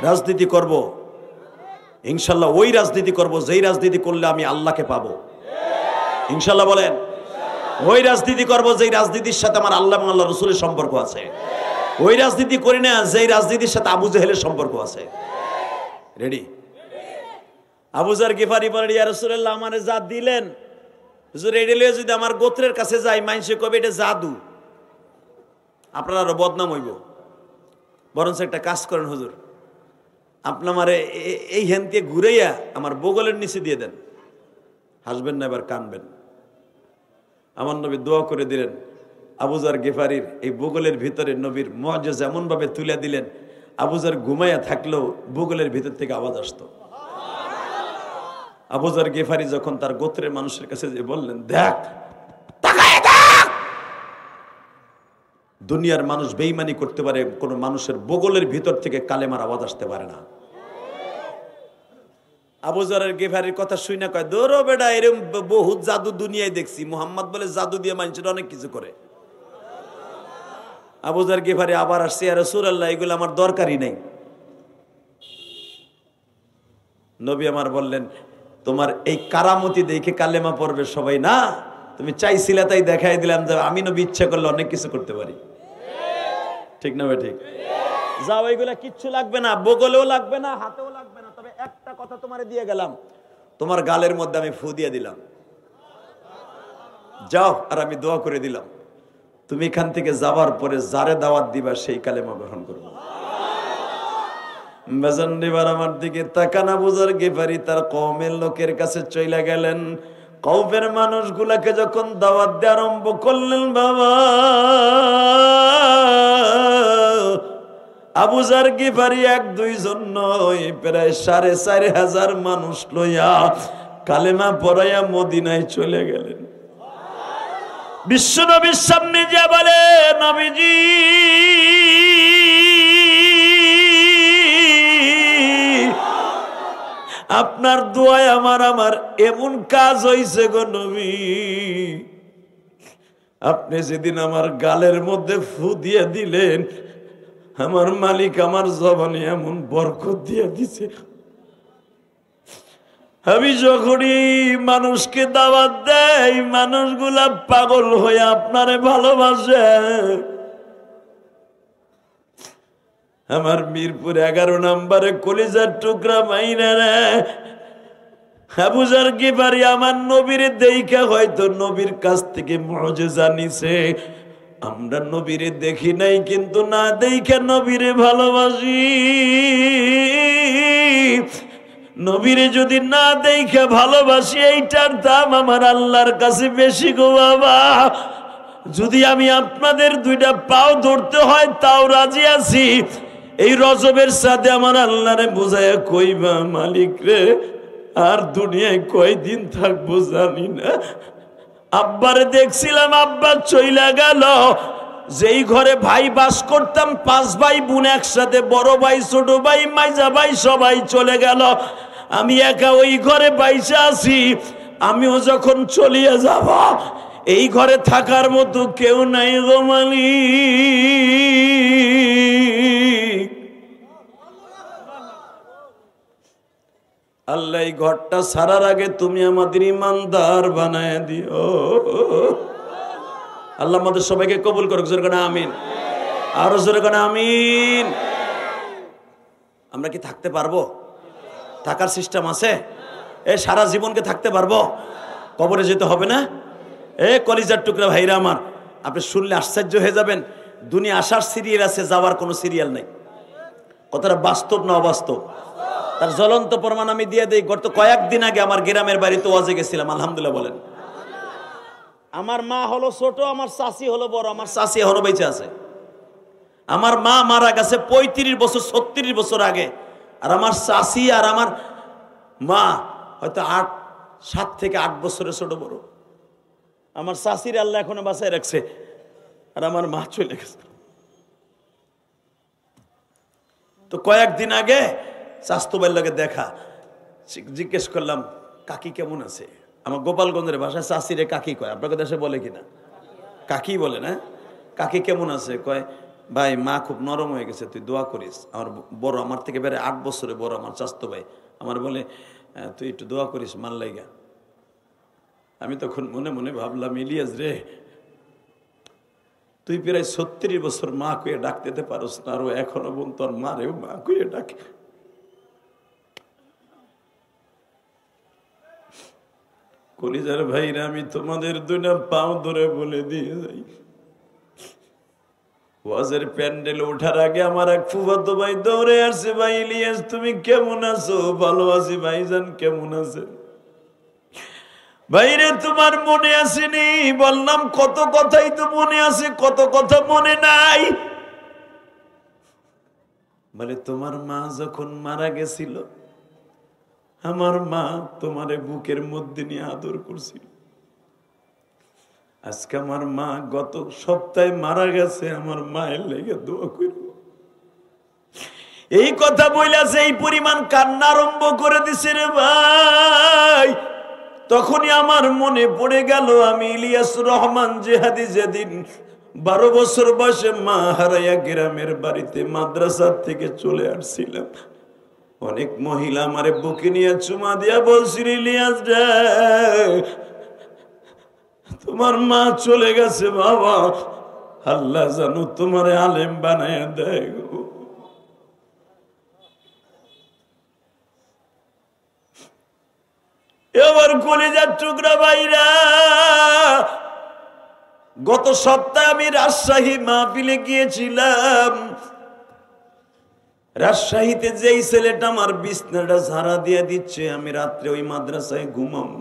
রাজনীতি করব ইনশাল্লাহ, ওই রাজনীতি করব যেই রাজনীতি করলে আমি আল্লাহকে পাবো। ইনশাল্লাহ বলেন। ওই রাজনীতি করব যেই রাজনীতির সাথে আমার আল্লাহ এবং আল্লাহ রসুলের সম্পর্ক আছে। ওই রাজনীতি করি না যেই রাজনীতির সাথে আবু জেহেলের সম্পর্ক আছে। রেডি? আবু যার গিফারি বলে, ইয়া রাসূলুল্লাহ আমারে যা দিলেন হুজুর, এটা লইয়া যদি আমার গোত্রের কাছে যাই, মানুষে কবে এটা জাদু, আপনার আরো বদনাম হইব। বরঞ্চ একটা কাজ করেন হুজুর, আপনি আমারে এই হ্যান দিয়ে ঘুরাইয়া আমার বগলের নিচে দিয়ে দেন। হাসবেন না, এবার কানবেন। আমার নবী দোয়া করে দিলেন, আবু যার গিফারির এই বগলের ভিতরে নবীর মুআজিজা এমন ভাবে তুলে দিলেন, আবু যার ঘুমাইয়া থাকলেও বগলের ভিতর থেকে আওয়াজ আসতো। আবু যার গিফারি যখন তার গোত্রের মানুষের কাছে যে বললেন, দেখ তাকায় দেখ, দুনিয়ার মানুষ বেঈমানি করতে পারে, কোন মানুষের বগলের ভিতর থেকে কালেমার আওয়াজ আসতে পারে না। আবু যারের গিফারির কথা শুই না কয়, দৌড়ো বেটা, এরকম বহুত জাদু দুনিয়ায় দেখছি, মুহাম্মদ বলে জাদু দিয়ে মানুষের অনেক কিছু করে। আবু যার গিফারি আবার আসছে, ইয়া রাসূলুল্লাহ এগুলো আমার দরকারই নেই। নবী আমার বললেন, তোমার এই কারামতি দেখে কালেমা পড়বে সবাই না, তুমি চাইছিলে তাই দেখাই দিলাম যে আমি নবী ইচ্ছা করলে অনেক কিছু করতে পারি। ঠিক না ভাই? ঠিক। যাও, এইগুলা কিচ্ছু লাগবে না, বগলেও লাগবে না, হাতেও লাগবে না। তবে একটা কথা তোমারে দিয়ে গেলাম, তোমার গালের মধ্যে আমি ফু দিয়ে দিলাম, যাও, আর আমি দোয়া করে দিলাম, তুমি এখান থেকে যাওয়ার পরে যারে দাওয়াত দিবা সেই কালেমা গ্রহণ করবো। বেজান্ডিবার আমার দিকে তাকান। আবু যর গিফারি তার কওমের লোকের কাছে চলে গেলেন। কওমের মানুষগুলাকে যখন দাওয়াত দেওয়া আরম্ভ করলেন, বাবা আবু যর গিফারি 1-2 জন নয়, প্রায় 4,500 মানুষ লইয়া কালেমা পড়াইয়া মদিনায় চলে গেলেন। বিশ্বনবীর সামনে যা বলে, নবীজি আপনার দোয়ায় আমার এমন কাজ হইছে গো নবী, আপনি যেদিন আমার গালের মধ্যে ফু দিয়ে দিলেন, আমার মালিক আমার জবানে এমন বরকত দিয়ে দিছে। আমি যখনই মানুষকে দাওয়াত দেই, মানুষগুলা পাগল হয়ে আপনারে ভালোবাসে। আমার মিরপুর 11 নম্বরে কলিজার টুকরা মাইনা রে আবু যর গিফারি আমার নবীর দেইখা হয়তো নবীর কাছ থেকে মুজিজা নিছে। আমরা নবীরে দেখি নাই, কিন্তু না দেইখা নবীরে ভালোবাসি। নবীরে যদি না দেইখা ভালোবাসি, এইটার দাম আমার আল্লাহর কাছে বেশি গো বাবা। যদি আমি আপনাদের 2টা পাও ধরতে হয় তাও রাজি আছি। এই রজবের সাথে আমার আল্লাহরে বুঝাইয়া কইবা, মালিক রে আর দুনিয়ায় কয়দিন থাকবো জানি না। আব্বারে দেখছিলাম, আব্বা চইলা গেল। যেই ঘরে ভাই বাস করতাম, 5 ভাই বোন একসাথে, বড় ভাই ছোট ভাই মাইজা ভাই সবাই চলে গেল, আমি একা ওই ঘরে বাইসা আছি। আমিও যখন চলিয়া যাব, এই ঘরে থাকার মতো কেউ নাই গো মালিক। আল্লাহ এই ঘরটা ছাড়ার আগে তুমি আমাদের ইমানদার বানায় দিও। আল্লাহ আমাদের সবাইকে কবুল করুক। জোরে করে আমিন, আরো জোরে করে আমিন। আমরা কি থাকতে পারবো? থাকার সিস্টেম আছে? সারা জীবনকে থাকতে পারবো? কবরে যেতে হবে না? কলিজার টুকরা ভাইরা আমার, আপনি শুনলে আশ্চর্য হয়ে যাবেন। দুনিয়া আসার সিরিয়াল আছে, যাওয়ার কোনো সিরিয়াল নাই। কথাটা বাস্তব না অবাস্তব? তার জ্বলন্ত প্রমাণ আমি দিয়ে দিই। গত কয়েকদিন আগে আমার গ্রামের বাড়িতে ওয়াজে গেছিলাম, আলহামদুলিল্লাহ বলেন। আমার মা হলো ছোট, আমার চাচি হলো বড়। আমার চাচি এখনো বেঁচে আছে। আমার মা মারা গেছে 35 বছর 36 বছর আগে। আর আমার চাচি আর আমার মা হয়তো 7 থেকে 8 বছরের ছোট বড়। আমার চাচির আল্লাহ এখনো বাঁচায় রাখছে, আর আমার মা চলে গেছে। তো কয়েকদিন আগে স্বাস্থ্য লাগে দেখা, জিজ্ঞেস করলাম কাকি কেমন আছে। আমার গোপালগঞ্জের ভাষায় চাচিরে কাকি কয়, আপনাদের দেশে বলে কিনা? কাকি বলে না? কাকি কেমন আছে? কয় ভাই মা খুব নরম হয়ে গেছে, তুই দোয়া করিস। আমার বড়, আমার থেকে বেড়ে 8 বছরে বড় আমার চাস্তো ভাই আমার বলে তুই একটু দোয়া করিস মান লাইগা। আমি তখন মনে মনে ভাবলাম, ইলিয়াস রে, তুই প্রায় 36 বছর মা কুয়ে ডাকতে পারস না, আরো এখনো বোন তোর মারেও মা কুয়ে ডাকে। কলিজার ভাইরা, আমি তোমাদের 2টা পাও ধরে বলে দিয়ে যাই, ওয়াজের প্যান্ডেল ওঠার আগে আমার এক ফুফাতো ভাই দৌড়ে আসছে, ভাই ইলিয়াস তুমি কেমন আছো? ভালো আছি ভাইজান, কেমন আছেন? ভাইরে তোমার মনে আসেনি? বললাম কত কথাই তো মনে আছে, কত কথা মনে নাই। বলে তোমার মা যখন মারা গেছিল, আমার মা তোমারে বুকের মধ্যে নিয়ে আদর করছিল। আজকে আমার মা গত সপ্তাহে মারা গেছে, আমার মায়ের লেগে দোয়া করব। এই কথা বইলাছে, এই পরিমাণ কান্না আরম্ভ করে দিছে রে ভাই। তখনই আমার মনে পড়ে গেল, আমি ইলিয়াস রহমান জেহাদি যেদিন 12 বছর বয়সে মা হারাইয়া গ্রামের বাড়িতে মাদ্রাসা থেকে চলে আসছিলাম, অনেক মহিলা আমারে বুকে নিয়ে চুমা দিয়া বলছিল, ইলিয়াস রে তোমার মা চলে গেছে বাবা, আল্লাহ জানো তোমারে আলেম বানায় দেয় গো। এবার কলিজার টুকরা ভাইরা, গত সপ্তাহে আমি রাজশাহী মাহফিলে গিয়েছিলাম। রাজশাহীতে যেই ছেলেটা আমার বিছনাটা ঝাড়া দিয়ে দিচ্ছে, আমি রাত্রে ওই মাদ্রাসায় ঘুমাবো।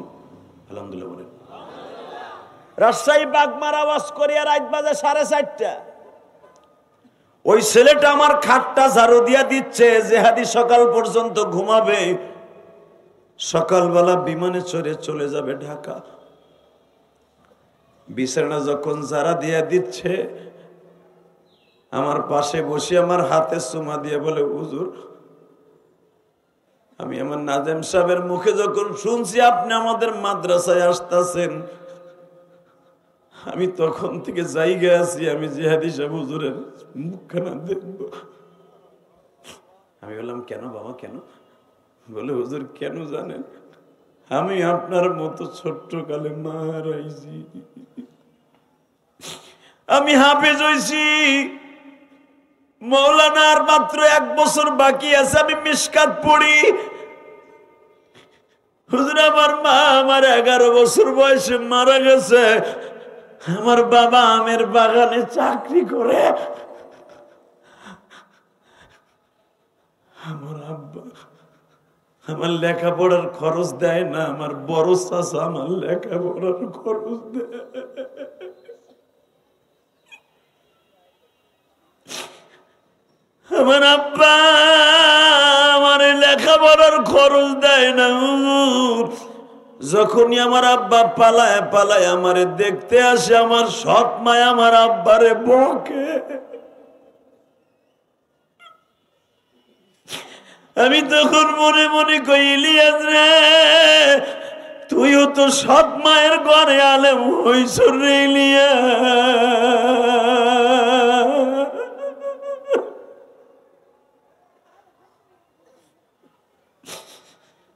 আলহামদুলিল্লাহ বলেন। রাজশাহী বাগমারা আওয়াজ করিয়া রাত বাজে 4:30। ওই ছেলেটা আমার খাটটা ঝাড়ু দিয়া দিচ্ছে, জেহাদি সকাল পর্যন্ত ঘুমাবে, সকালবেলা বিমানে চড়ে চলে যাবে ঢাকা। বিছানা যখন ঝাড়া দিয়া দিচ্ছে, আমার পাশে বসে আমার হাতে চুমা দিয়ে বলে, হুজুর আমি আমার নাজেম সাহেবের মুখে যখন শুনছি আপনি আমাদের মাদ্রাসায় আসতেছেন, আমি তখন থেকে জায়গা আছি, আমি জিহাদি সাহেব হুজুরের মুখখানা দেখব। আমি বললাম, কেন বাবা কেন? বলে, হুজুর কেন জানেন, আমি আপনার মতো ছোট্ট কালে মারাইছি, আমি হাফেজ হইছি, মৌলানার মাত্র 1 বছর বাকি আছে, আমি মিশকাত পড়ি। হুজুর আমার মা আমার 11 বছর বয়সে মারা গেছে, আমার বাবা আমের বাগানে চাকরি করে, আমার আব্বা আমার লেখাপড়ার খরচ দেয় না, আমার বড় চাচা আমার লেখাপড়ার খরচ দেয়। আমার আব্বা আমার লেখাপড়ার খরচ দেয় না। যখনই আমার আব্বা পালায় পালায় আমারে দেখতে আসে, আমার সৎ মায় আমার আব্বারে বকে। আমি তখন মনে মনে কই, ইলিয়াস রে, তুইও তো সৎ মায়ের ঘরে আলেম হইছ রে ইলিয়াস।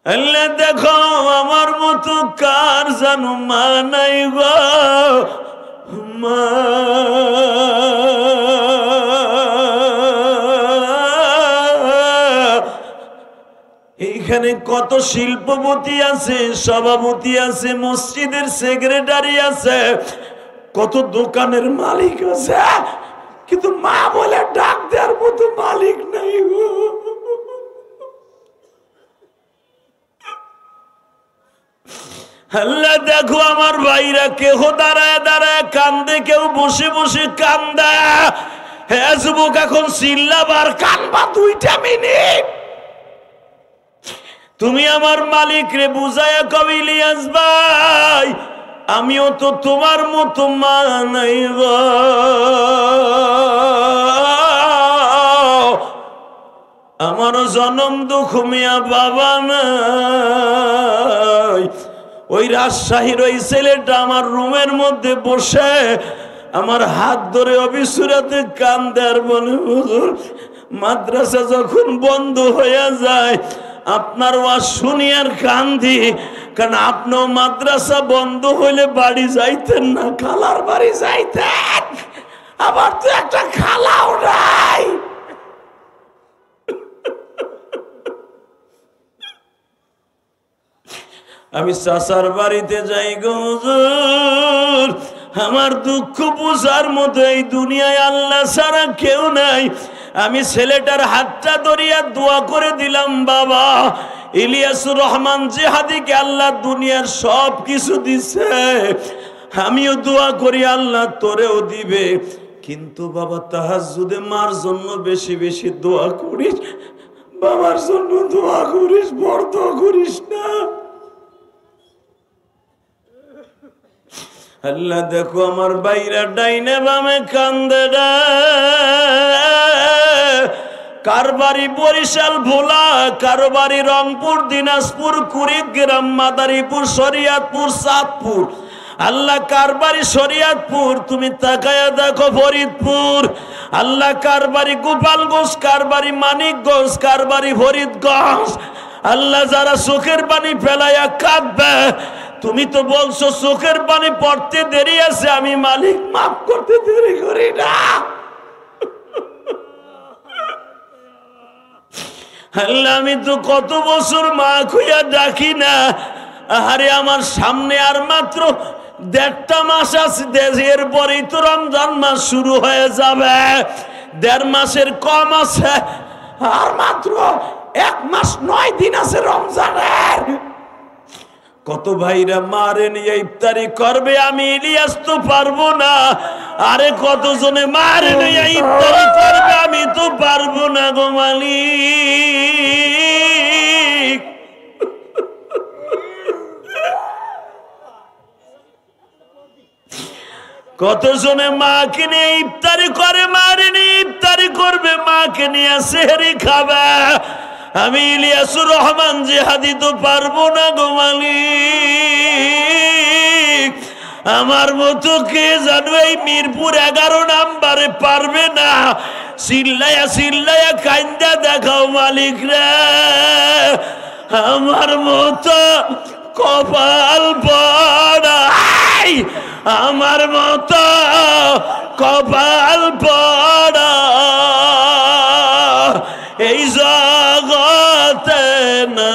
আল্লাহ দেখো আমার মতো কার জানো মা নাই গো, মা এইখানে কত শিল্পপতি আছে, সভাপতি আছে, মসজিদের সেক্রেটারি আছে, কত দোকানের মালিক আছে, কিন্তু মা বলে ডাক দেওয়ার মতো মালিক নাই গো। আল্লাহ দেখো আমার ভাইরা কেহ দাঁড়ায় দাঁড়ায় কান্দে, কেউ বসে বসে কান্দা। হ্যাঁ যুবক, এখন চিল্লাবার কানবা 2টা মিনিট। তুমি আমার মালিক রে বুঝায়া কবি, ইলিয়াস ভাই আমিও তো তোমার মতো মা নাই গো, আমারও জনম দুঃখ মিয়া বাবা নাই। ওই রাজশাহীর ওই ছেলেটা আমার রুমের মধ্যে বসে আমার হাত ধরে অবিসুরাতে কান্দে আর বলে, হুজুর মাদ্রাসা যখন বন্ধ হয়ে যায় আপনার ওয়াজ শুনি আর কান্দি, কারণ আপনিও মাদ্রাসা বন্ধ হইলে বাড়ি যাইতেন না, খালার বাড়ি যাইতেন, আবার তো একটা খালাও নাই। আমি চাচার বাড়িতে যাই গো হুজুর, আমার দুঃখ বুঝার মতো এই দুনিয়ায় আল্লাহ ছাড়া কেউ নাই। আমি ছেলেটার হাতটা ধরিয়া দোয়া করে দিলাম, বাবা ইলিয়াসুর রহমান জিহাদিকে আল্লাহ দুনিয়ার সব কিছু দিছে, আমিও দোয়া করি আল্লাহ তোরেও দিবে, কিন্তু বাবা তাহাজ্জুদে মার জন্য বেশি বেশি দোয়া করিস, বাবার জন্য দোয়া করিস, বড় দোয়া করিস না। আল্লাহ দেখো আমার বাইরা ডাইনে বামে কান্দে, কার বাড়ি বরিশাল ভোলা, কারো বাড়ি রংপুর, দিনাজপুর, কুড়িগ্রাম, মাদারীপুর, শরিয়াতপুর, চাঁদপুর। আল্লাহ কার বাড়ি শরিয়াতপুর, তুমি তাকায়া দেখো ফরিদপুর। আল্লাহ কার বাড়ি গোপালগঞ্জ, কার বাড়ি মানিকগঞ্জ, কার বাড়ি ফরিদগঞ্জ। আল্লাহ যারা চোখের পানি ফেলাইয়া কাঁদবে, তুমি তো বলছো চোখের পানি পড়তে দেরি আছে, আমি মালিক মাফ করতে দেরি করি না। আল্লাহ আমি তো কত বছর মা খুইয়া ডাকি না, আরে আমার সামনে আর মাত্র 1.5 মাস আছে, এরপরেই তো রমজান মাস শুরু হয়ে যাবে, 1.5 মাসের কম আছে, আর মাত্র 1 মাস 9 দিন আছে রমজানের। কত ভাইরা মারে নিয়ে ইফতারি করবে, আমি ইলিয়াস তো পারবো না। আরে কতজনে মারে নিয়ে ইফতারি করবে, আমি তো পারবো না গো মালিক। কতজনে মাকে নিয়ে ইফতারি করে, মারে নিয়ে ইফতারি করবে, মাকে নিয়ে সেহরি খাবে। আমি ইলিয়াসুর রহমান জিহাদি তো পারবো না গো মালিক। আমার মতো কে জানো এই মিরপুর 11 নাম্বারে পারবে না? চিল্লায়া চিল্লায়া কান্দা দেখাও মালিক রে। আমার মতো কপাল পড়াই, আমার মতো কপাল পড়া এই জগতে না।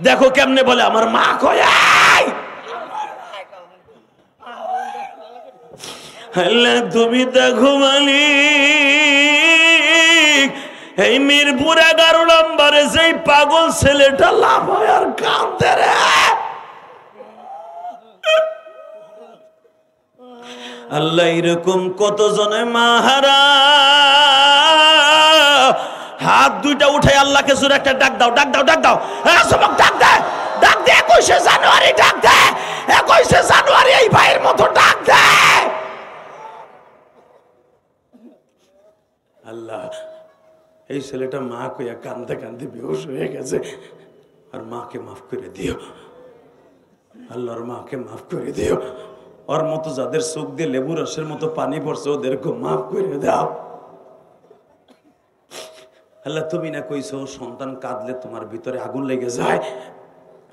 দেখো কেমনে বলে আমার মা কয়, তুমি দেখো মালিক এই মিরপুর 11 নম্বরে সেই পাগল ছেলেটা লাভ হয় আর কাঁদতে রে। আল্লাহ এরকম কতজনে মাহারা হাত দুইটা উঠে আল্লাহকে জোরে একটা ডাক দাও, ডাক দাও, ডাক দাও, সবক ডাক দে, ডাক দে। 21শে জানুয়ারি ডাক দে, 21শে জানুয়ারি এই ভাইয়ের মতো ডাক দে। আল্লাহ এই ছেলেটা মা কইয়া কান্দে কান্দে বেহুশ হয়ে গেছে, আর মাকে মাফ করে দিও আল্লাহর, মাকে মাফ করে দিও। ওর মতো যাদের চোখ দিয়ে লেবু রসের মতো পানি পড়ছে ওদেরকে মাফ করে দাও আল্লাহ। তুমি না কইছো সন্তান কাঁদলে তোমার ভিতরে আগুন লেগে যায়।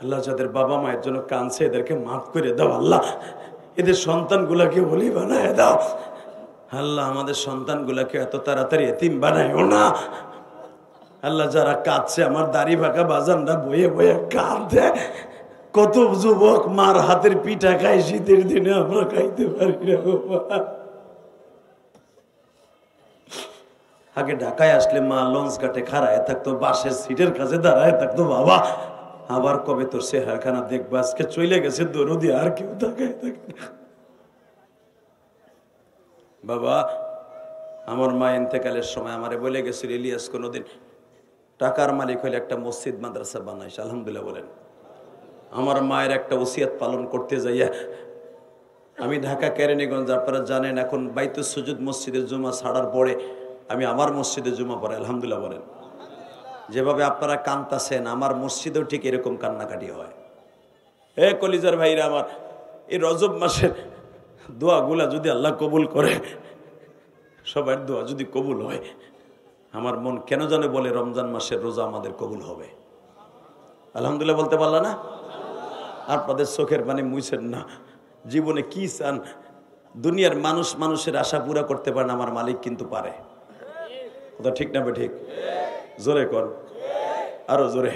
আল্লাহ যাদের বাবা মায়ের জন্য কাঁদছে এদেরকে মাফ করে দাও আল্লাহ। এদের সন্তানগুলাকে বলি বানায় দাও আল্লাহ। আমাদের সন্তানগুলাকে এত তাড়াতাড়ি এতিম বানায়ও না আল্লাহ। যারা কাঁদছে আমার দাড়ি ভাকা বাজানরা বয়ে বয়ে কাঁদে। কত যুবক মার হাতের পিঠা খায় শীতের দিনে, আমরা খাইতে পারি না। আগে ঢাকায় আসলে মা লঞ্চ ঘাটে খাড়ায় থাকতো, বাসের সিটের কাছে দাঁড়ায় থাকতো। বাবা আবার কবে তোর চেহারাখানা দেখবো? আজকে চলে গেছে দরদি, আর কেউ তাকায় থাকে না। বাবা আমার মা ইন্তেকালের সময় আমারে বলে গেছিল, ইলিয়াস কোনোদিন টাকার মালিক হইলে একটা মসজিদ মাদ্রাসা বানাইস। আলহামদুলিল্লাহ বলেন। আমার মায়ের একটা ওসিয়াত পালন করতে যাইয়া আমি ঢাকা কেরানীগঞ্জ, আপনারা জানেন এখন বাইতুস সুজুদ মসজিদে জুমা ছাড়ার পরে আমি আমার মসজিদে জুমা পড়ে। আলহামদুলিল্লাহ বলেন। যেভাবে আপনারা কান্তাছেন আমার মসজিদেও ঠিক এরকম কান্নাকাটি হয়। এ কলিজার ভাইরা আমার, এই রজব মাসের দোয়াগুলা যদি আল্লাহ কবুল করে, সবার দোয়া যদি কবুল হয়, আমার মন কেন জানে বলে রমজান মাসের রোজা আমাদের কবুল হবে। আলহামদুলিল্লাহ বলতে পারলা না? আপনাদের চোখের পানি মুছেন না। জীবনে কি চান? দুনিয়ার মানুষ মানুষের আশা পুরা করতে পারে না, আমার মালিক কিন্তু পারে। কথা ঠিক না? ঠিক জোরে কর, আরো জোরে।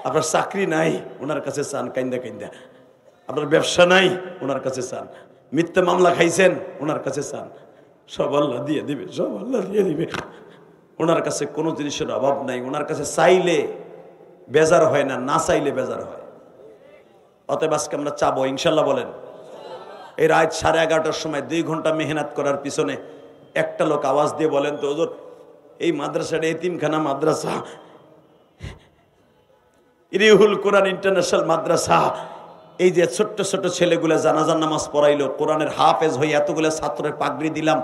আপনার চাকরি নাই, ওনার কাছে চান কাইন্দা কাইন্দা। আপনার ব্যবসা নাই, ওনার কাছে চান। মিথ্যা মামলা খাইছেন, ওনার কাছে চান। সব আল্লাহ দিয়ে দিবে, সব আল্লাহ দিয়ে দিবে। ওনার কাছে কোনো জিনিসের অভাব নাই। ওনার কাছে চাইলে বেজার হয় না, না চাইলে বেজার হয়। অতএব আজকে আমরা চাবো ইনশাল্লাহ বলেন। এই রাত 11:30টার সময় 2 ঘন্টা মেহনত করার পিছনে একটা লোক আওয়াজ দিয়ে বলেন তো, হুজুর এই মাদ্রাসাটা এতিমখানা মাদ্রাসা, ইরিহুল কোরআন ইন্টারন্যাশনাল মাদ্রাসা, এই যে ছোট্ট ছোট ছেলেগুলা জানাজার নামাজ পড়াইলো, কোরআনের হাফেজ হয়ে এতগুলো ছাত্রের পাগড়ি দিলাম,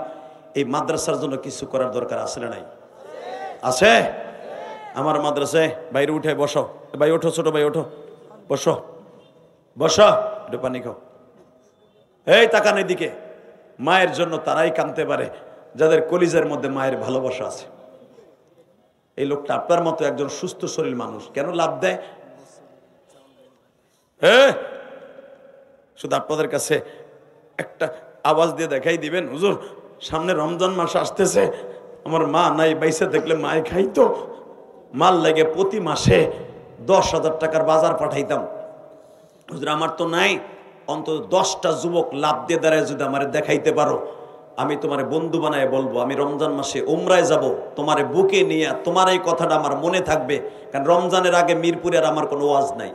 এই মাদ্রাসার জন্য কিছু করার দরকার আছে না নাই? আছে। আমার মাদ্রাসায় বাইরে উঠে বসো, ভাই ওঠো, ছোট ভাই ওঠো, বসো বসো, একটু পানি খাও। এই তাকান এদিকে। মায়ের জন্য তারাই কাঁদতে পারে যাদের কলিজার মধ্যে মায়ের ভালোবাসা আছে। এই লোকটা আপনার মতো একজন সুস্থ শরীর মানুষ কেন লাভ দেয়? শুধু আপনাদের কাছে একটা আওয়াজ দিয়ে দেখাই দিবেন, হুজুর সামনে রমজান মাস আসতেছে, আমার মা নাই, বাইসে দেখলে মায়ে খাইতো, মাল লাগে প্রতি মাসে 10,000 টাকার বাজার পাঠাইতাম। হুজুর আমার তো নাই, অন্তত 10টা যুবক লাভ দিয়ে দাঁড়ায় যদি আমার দেখাইতে পারো, আমি তোমার বন্ধু বানায় বলবো, আমি রমজান মাসে উমরায় যাব, তোমার বুকে নিয়ে। তোমার এই কথাটা আমার মনে থাকবে, কারণ রমজানের আগে মিরপুরে আর আমার কোনো ওয়াজ নাই।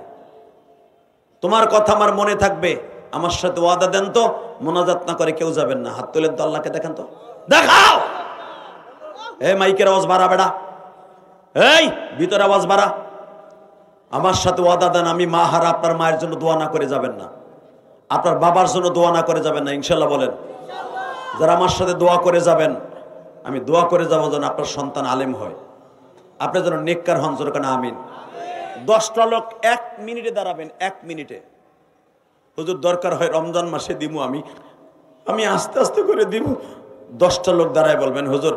তোমার কথা আমার মনে থাকবে। আমার সাথে ওয়াদা দেন তো, মোনাজাত না করে কেউ যাবেন না। হাত তোলেন তো, আল্লাহকে দেখেন তো, দেখাও। এই মাইকের আওয়াজ বাড়া বেড়া, এই ভিতরে আওয়াজ বাড়া। আমার সাথে ওয়াদা দেন, আমি মা হারা আপনার মায়ের জন্য দোয়া না করে যাবেন না, আপনার বাবার জন্য দোয়া না করে যাবেন না, ইনশাল্লাহ বলেন। যারা আমার সাথে দোয়া করে যাবেন, আমি দোয়া করে যাবো যেন আপনার সন্তান আলেম হয়, আপনি যেন নেককার হন, জোরে কেন আমিন। 10টা লোক 1 মিনিটে দাঁড়াবেন, 1 মিনিটে। হুজুর দরকার হয় রমজান মাসে দিব, আমি আস্তে আস্তে করে দিব। 10টা লোক দাঁড়ায় বলবেন, হুজুর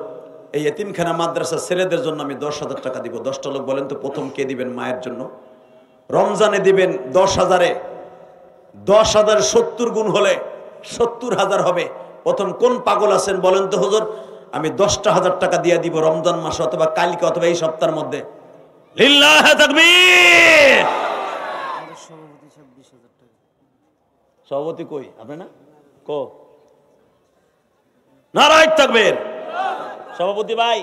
এই এতিমখানা মাদ্রাসা ছেলেদের জন্য আমি 10,000 টাকা দিব। 10টা লোক বলেন তো, প্রথম কে দিবেন? মায়ের জন্য। রমজানে দিবেন 10,000-এ 10,000 70 গুণ হলে 70,000 হবে। প্রথম কোন পাগল আছেন বলেন তো, হুজুর আমি 10,000 টাকা দিয়ে দিব রমজান মাসে, অথবা কালকে, অথবা এই সপ্তাহের মধ্যে। লিল্লাহি তাকবীর। সভাপতি কই? আপনি না কো? নারায়ে তাকবীর। সভাপতি ভাই,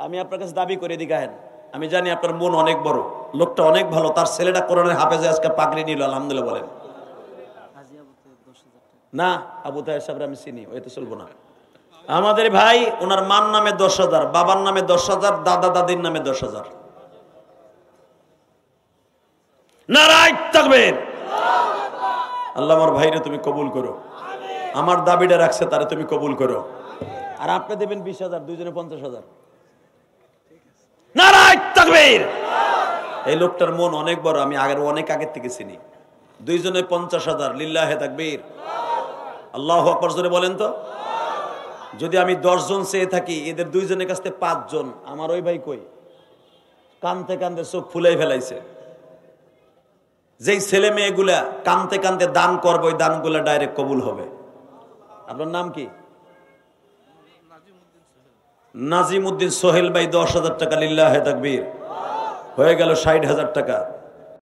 আমি আপনার কাছে দাবি করে দিগাহেন, আমি জানি আপনার মন অনেক বড়, লোকটা অনেক ভালো, তার ছেলেটা কোরআনের হাফেজে আজকে পাগড়ি নিল, আলহামদুলিল্লাহ বলেন। না, আবু তাহের সাহেব আমি চিনি, ওই তো চলবো না। আমাদের ভাই, ওনার মার নামে 10,000, বাবার নামে 10,000, দাদা দাদির নামে 10,000। নারায়ে তাকবীর। আল্লাহ আমার ভাইরে তুমি কবুল করো, আমার দাবিটা রাখছে তারে তুমি কবুল করো। আর আপনি দেবেন 20,000, দুইজনে 50,000। নারায়ে তাকবীর। এই লোকটার মন অনেক বড়, আমি অনেক আগের থেকে চিনি। দুইজনে 50,000, লিল্লাহি তাকবীর। আল্লাহু আকবার জোরে বলেন তো। যদি আমি 10 জন চেয়ে থাকি, এদের দুইজনের কাছে 5 জন, আমার ওই ভাই কই? কানতে কানতে চোখ ফুলাই ফেলাইছে। যেই ছেলে মেয়েগুলা কানতে কানতে দান করবে, ওই দানগুলা ডাইরেক্ট কবুল হবে। আপনার নাম কি? নাজিমউদ্দিন সোহেল ভাই 10,000 টাকা, লিল্লাহি তাকবীর। হয়ে গেল 60,000 টাকা।